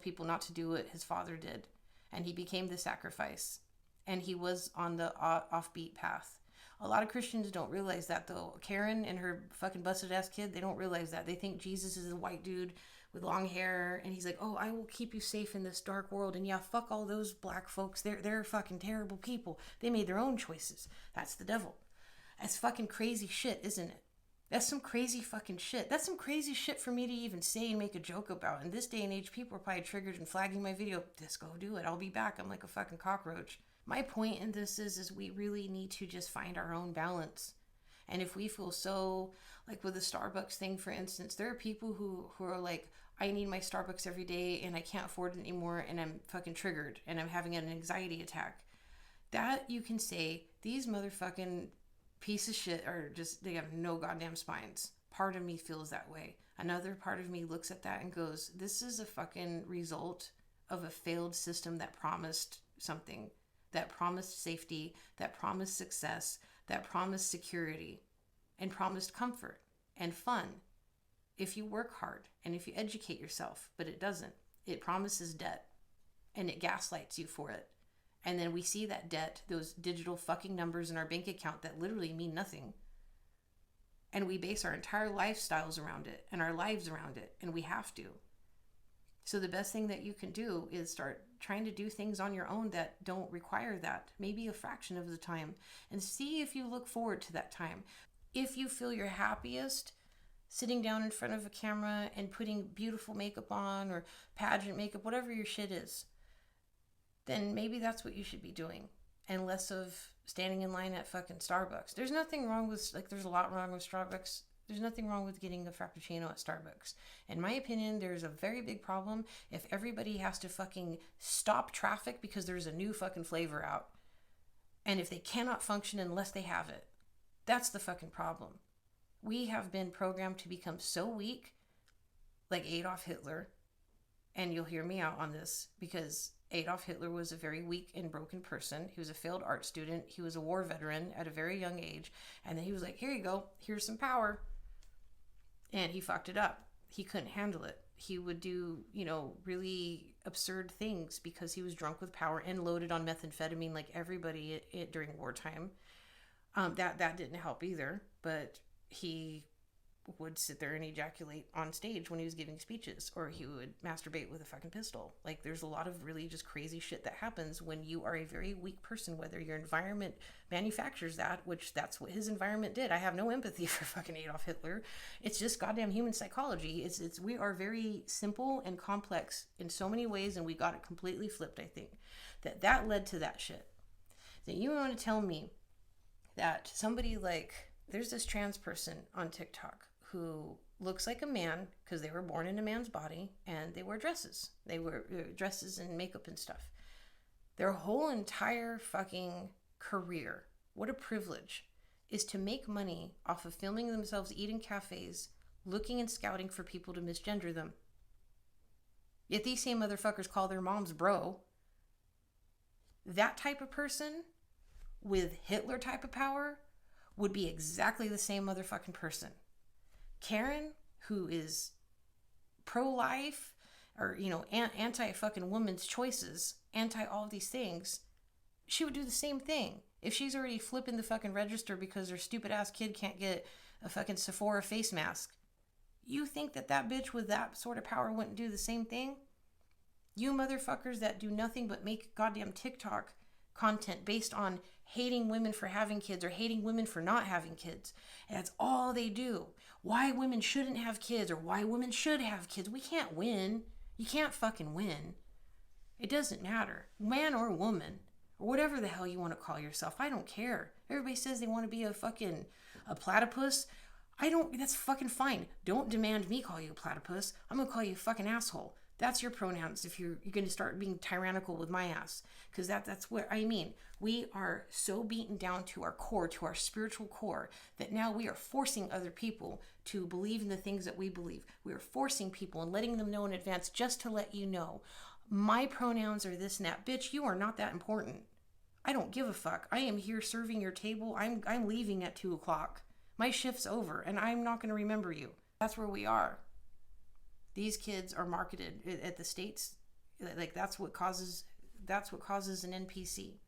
S1: people not to do what his father did. And he became the sacrifice. And he was on the offbeat path. A lot of Christians don't realize that, though. Karen and her fucking busted ass kid, they don't realize that. They think Jesus is a white dude with long hair, and he's like, oh, I will keep you safe in this dark world. And yeah, fuck all those black folks. They're fucking terrible people. They made their own choices. That's the devil. That's fucking crazy shit, isn't it? That's some crazy fucking shit. That's some crazy shit for me to even say and make a joke about. In this day and age, people are probably triggered and flagging my video. Just go do it. I'll be back. I'm like a fucking cockroach. My point in this is we really need to just find our own balance. And if we feel so, like with the Starbucks thing, for instance, there are people who are like, I need my Starbucks every day and I can't afford it anymore and I'm fucking triggered and I'm having an anxiety attack. That you can say, these motherfucking piece of shit are just, they have no goddamn spines. Part of me feels that way. Another part of me looks at that and goes, this is a fucking result of a failed system that promised something, that promised safety, that promised success, that promised security, and promised comfort and fun if you work hard and if you educate yourself. But it doesn't. It promises debt and it gaslights you for it. And then we see that debt, those digital fucking numbers in our bank account that literally mean nothing. And we base our entire lifestyles around it and our lives around it, and we have to. So the best thing that you can do is start trying to do things on your own that don't require that, maybe a fraction of the time, and see if you look forward to that time. If you feel your happiest sitting down in front of a camera and putting beautiful makeup on, or pageant makeup, whatever your shit is, then maybe that's what you should be doing, and less of standing in line at fucking Starbucks. There's nothing wrong with, like, there's a lot wrong with Starbucks. There's nothing wrong with getting a Frappuccino at Starbucks. In my opinion, there's a very big problem if everybody has to fucking stop traffic because there's a new fucking flavor out. And if they cannot function unless they have it. That's the fucking problem. We have been programmed to become so weak, like Adolf Hitler. And you'll hear me out on this, because Adolf Hitler was a very weak and broken person. He was a failed art student. He was a war veteran at a very young age. And then he was like, here you go. Here's some power. And he fucked it up. He couldn't handle it. He would do, really absurd things because he was drunk with power and loaded on methamphetamine like everybody during wartime. That didn't help either. But he would sit there and ejaculate on stage when he was giving speeches, or he would masturbate with a fucking pistol. Like, there's a lot of really just crazy shit that happens when you are a very weak person, whether your environment manufactures that, which that's what his environment did. I have no empathy for fucking Adolf Hitler. It's just goddamn human psychology. We are very simple and complex in so many ways, and we got it completely flipped. I think that led to that shit. That you want to tell me that somebody like, there's this trans person on TikTok who looks like a man because they were born in a man's body, and they wear dresses. They wear dresses and makeup and stuff. Their whole entire fucking career, what a privilege, is to make money off of filming themselves eating cafes, looking and scouting for people to misgender them. Yet these same motherfuckers call their moms bro. That type of person with Hitler type of power would be exactly the same motherfucking person. Karen, who is pro-life, or, anti-fucking women's choices, anti all of these things, she would do the same thing. If she's already flipping the fucking register because her stupid ass kid can't get a fucking Sephora face mask, you think that bitch with that sort of power wouldn't do the same thing? You motherfuckers that do nothing but make goddamn TikTok content based on hating women for having kids or hating women for not having kids. And that's all they do. Why women shouldn't have kids or why women should have kids. We can't win. You can't fucking win. It doesn't matter. Man or woman, or whatever the hell you want to call yourself. I don't care. Everybody says they want to be a platypus. That's fucking fine. Don't demand me call you a platypus. I'm going to call you a fucking asshole. That's your pronouns if you're going to start being tyrannical with my ass. Because that's what I mean. We are so beaten down to our core, to our spiritual core, that now we are forcing other people to believe in the things that we believe. We are forcing people and letting them know in advance just to let you know. My pronouns are this and that. Bitch, you are not that important. I don't give a fuck. I am here serving your table. I'm leaving at 2 o'clock. My shift's over and I'm not going to remember you. That's where we are. These kids are marketed at the states. Like, that's what causes an NPC.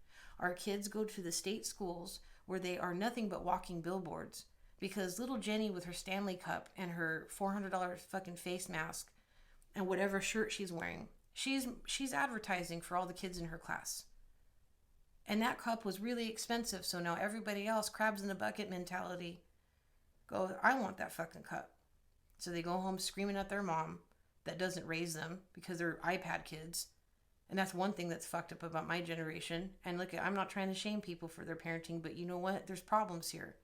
S1: Our kids go to the state schools where they are nothing but walking billboards, because little Jenny with her Stanley cup and her $400 fucking face mask and whatever shirt she's wearing, she's advertising for all the kids in her class. And that cup was really expensive, so now everybody else, crabs in the bucket mentality, go, I want that fucking cup. So they go home screaming at their mom that doesn't raise them because they're iPad kids. And that's one thing that's fucked up about my generation. And look, I'm not trying to shame people for their parenting, but you know what? There's problems here.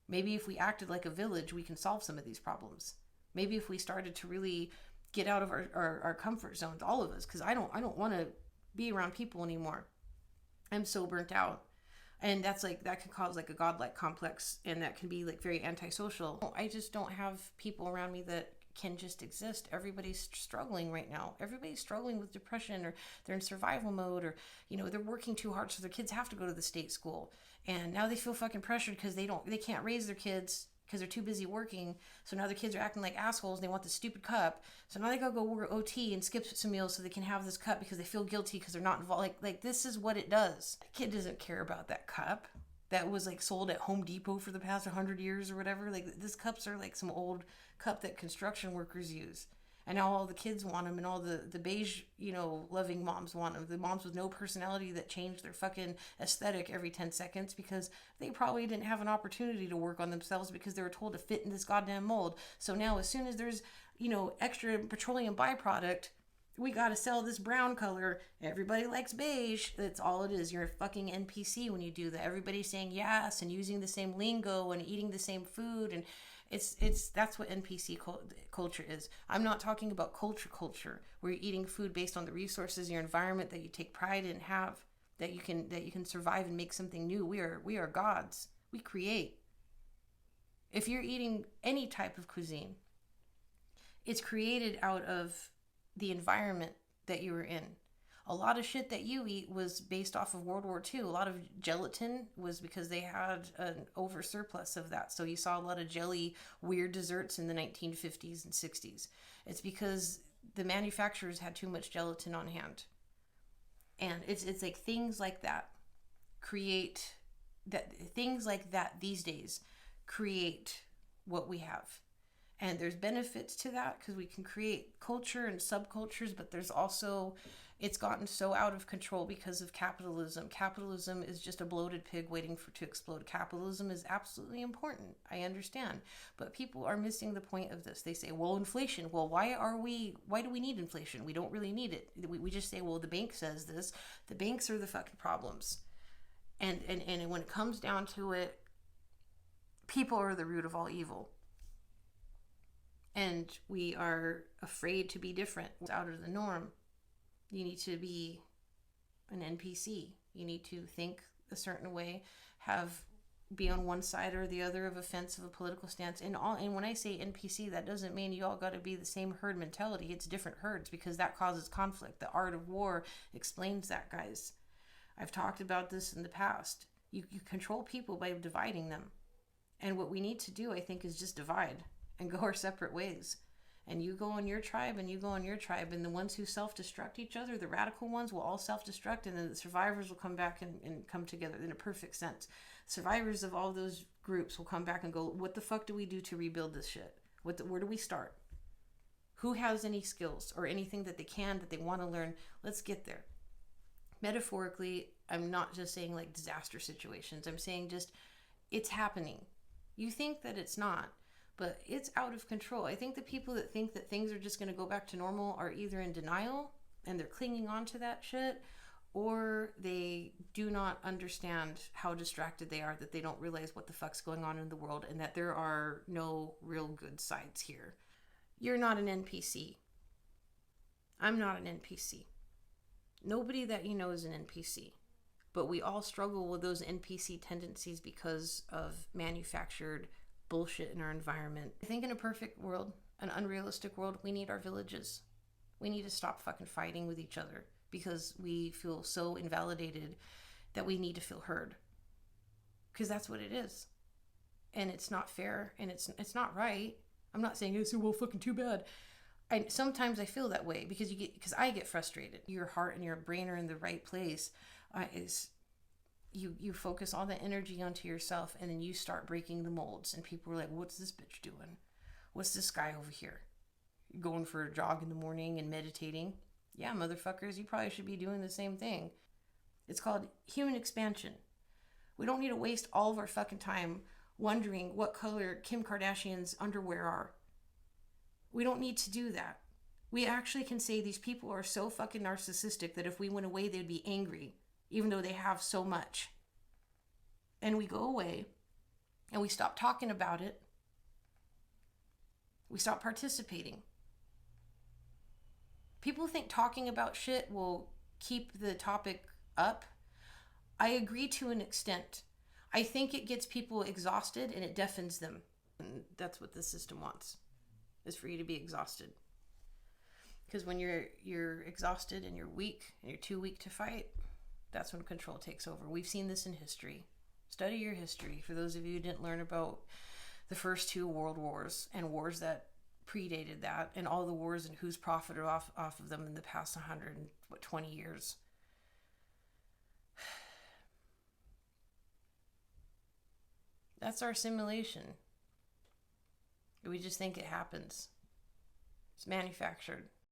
S1: Maybe if we acted like a village, we can solve some of these problems. Maybe if we started to really get out of our comfort zones, all of us, because I don't want to be around people anymore. I'm so burnt out. And that can cause like a godlike complex, and that can be like very antisocial. I just don't have people around me that can just exist. Everybody's struggling right now. Everybody's struggling with depression, or they're in survival mode, or they're working too hard, so their kids have to go to the state school. And now they feel fucking pressured because they can't raise their kids because they're too busy working. So now the kids are acting like assholes and they want the stupid cup. So now they gotta go work OT and skip some meals so they can have this cup because they feel guilty because they're not involved. Like this is what it does. The kid doesn't care about that cup. that was like sold at Home Depot for the past 100 years or whatever. Like, these cups are like some old cup that construction workers use. And now all the kids want them, and all the beige, loving moms want them. The moms with no personality that change their fucking aesthetic every 10 seconds because they probably didn't have an opportunity to work on themselves because they were told to fit in this goddamn mold. So now as soon as there's, extra petroleum byproduct, we got to sell this brown color. Everybody likes beige. That's all it is. You're a fucking NPC when you do that. Everybody's saying yes and using the same lingo and eating the same food, and that's what NPC culture is. I'm not talking about culture where you're eating food based on the resources, your environment that you take pride in, have that you can survive and make something new. We are gods. We create. If you're eating any type of cuisine, it's created out of the environment that you were in. A lot of shit that you eat was based off of World War II. A lot of gelatin was because they had an over surplus of that. So you saw a lot of jelly, weird desserts in the 1950s and 60s. It's because the manufacturers had too much gelatin on hand. And it's like things like that these days create what we have. And there's benefits to that because we can create culture and subcultures, but there's also, it's gotten so out of control because of capitalism. Capitalism is just a bloated pig waiting to explode. Capitalism is absolutely important. I understand. But people are missing the point of this. They say, well, inflation. Well, why do we need inflation? We don't really need it. We just say, well, the bank says this. The banks are the fucking problems. And when it comes down to it, people are the root of all evil. And we are afraid to be different. It's out of the norm. You need to be an NPC. You need to think a certain way, be on one side or the other of a fence of a political stance. And when I say NPC, that doesn't mean you all got to be the same herd mentality. It's different herds because that causes conflict. The art of war explains that, guys. I've talked about this in the past. You control people by dividing them. And what we need to do, I think, is just divide and go our separate ways. And you go on your tribe and you go on your tribe. And the ones who self-destruct each other, the radical ones, will all self-destruct. And then the survivors will come back and come together in a perfect sense. Survivors of all those groups will come back and go, what the fuck do we do to rebuild this shit? Where do we start? Who has any skills or anything that they want to learn? Let's get there. Metaphorically, I'm not just saying like disaster situations. I'm saying just, it's happening. You think that it's not, but it's out of control. I think the people that think that things are just going to go back to normal are either in denial and they're clinging on to that shit, or they do not understand how distracted they are, that they don't realize what the fuck's going on in the world and that there are no real good sides here. You're not an NPC. I'm not an NPC. Nobody that you know is an NPC. But we all struggle with those NPC tendencies because of manufactured bullshit in our environment. I think in a perfect world, an unrealistic world, we need our villages. We need to stop fucking fighting with each other because we feel so invalidated that we need to feel heard. Because that's what it is. And it's not fair and it's not right. I'm not saying it's well fucking too bad. Sometimes I feel that way because I get frustrated. Your heart and your brain are in the right place. You focus all the energy onto yourself and then you start breaking the molds and people are like, what's this bitch doing? What's this guy over here? Going for a jog in the morning and meditating? Yeah, motherfuckers, you probably should be doing the same thing. It's called human expansion. We don't need to waste all of our fucking time wondering what color Kim Kardashian's underwear are. We don't need to do that. We actually can say these people are so fucking narcissistic that if we went away, they'd be angry, even though they have so much. And we go away and we stop talking about it. We stop participating. People think talking about shit will keep the topic up. I agree to an extent. I think it gets people exhausted and it deafens them. And that's what the system wants, is for you to be exhausted. Because when you're exhausted and you're weak and you're too weak to fight, that's when control takes over. We've seen this in history. Study your history. For those of you who didn't learn about the first two world wars and wars that predated that, and all the wars and who's profited off of them in the past 120 years. That's our simulation. We just think it happens. It's manufactured.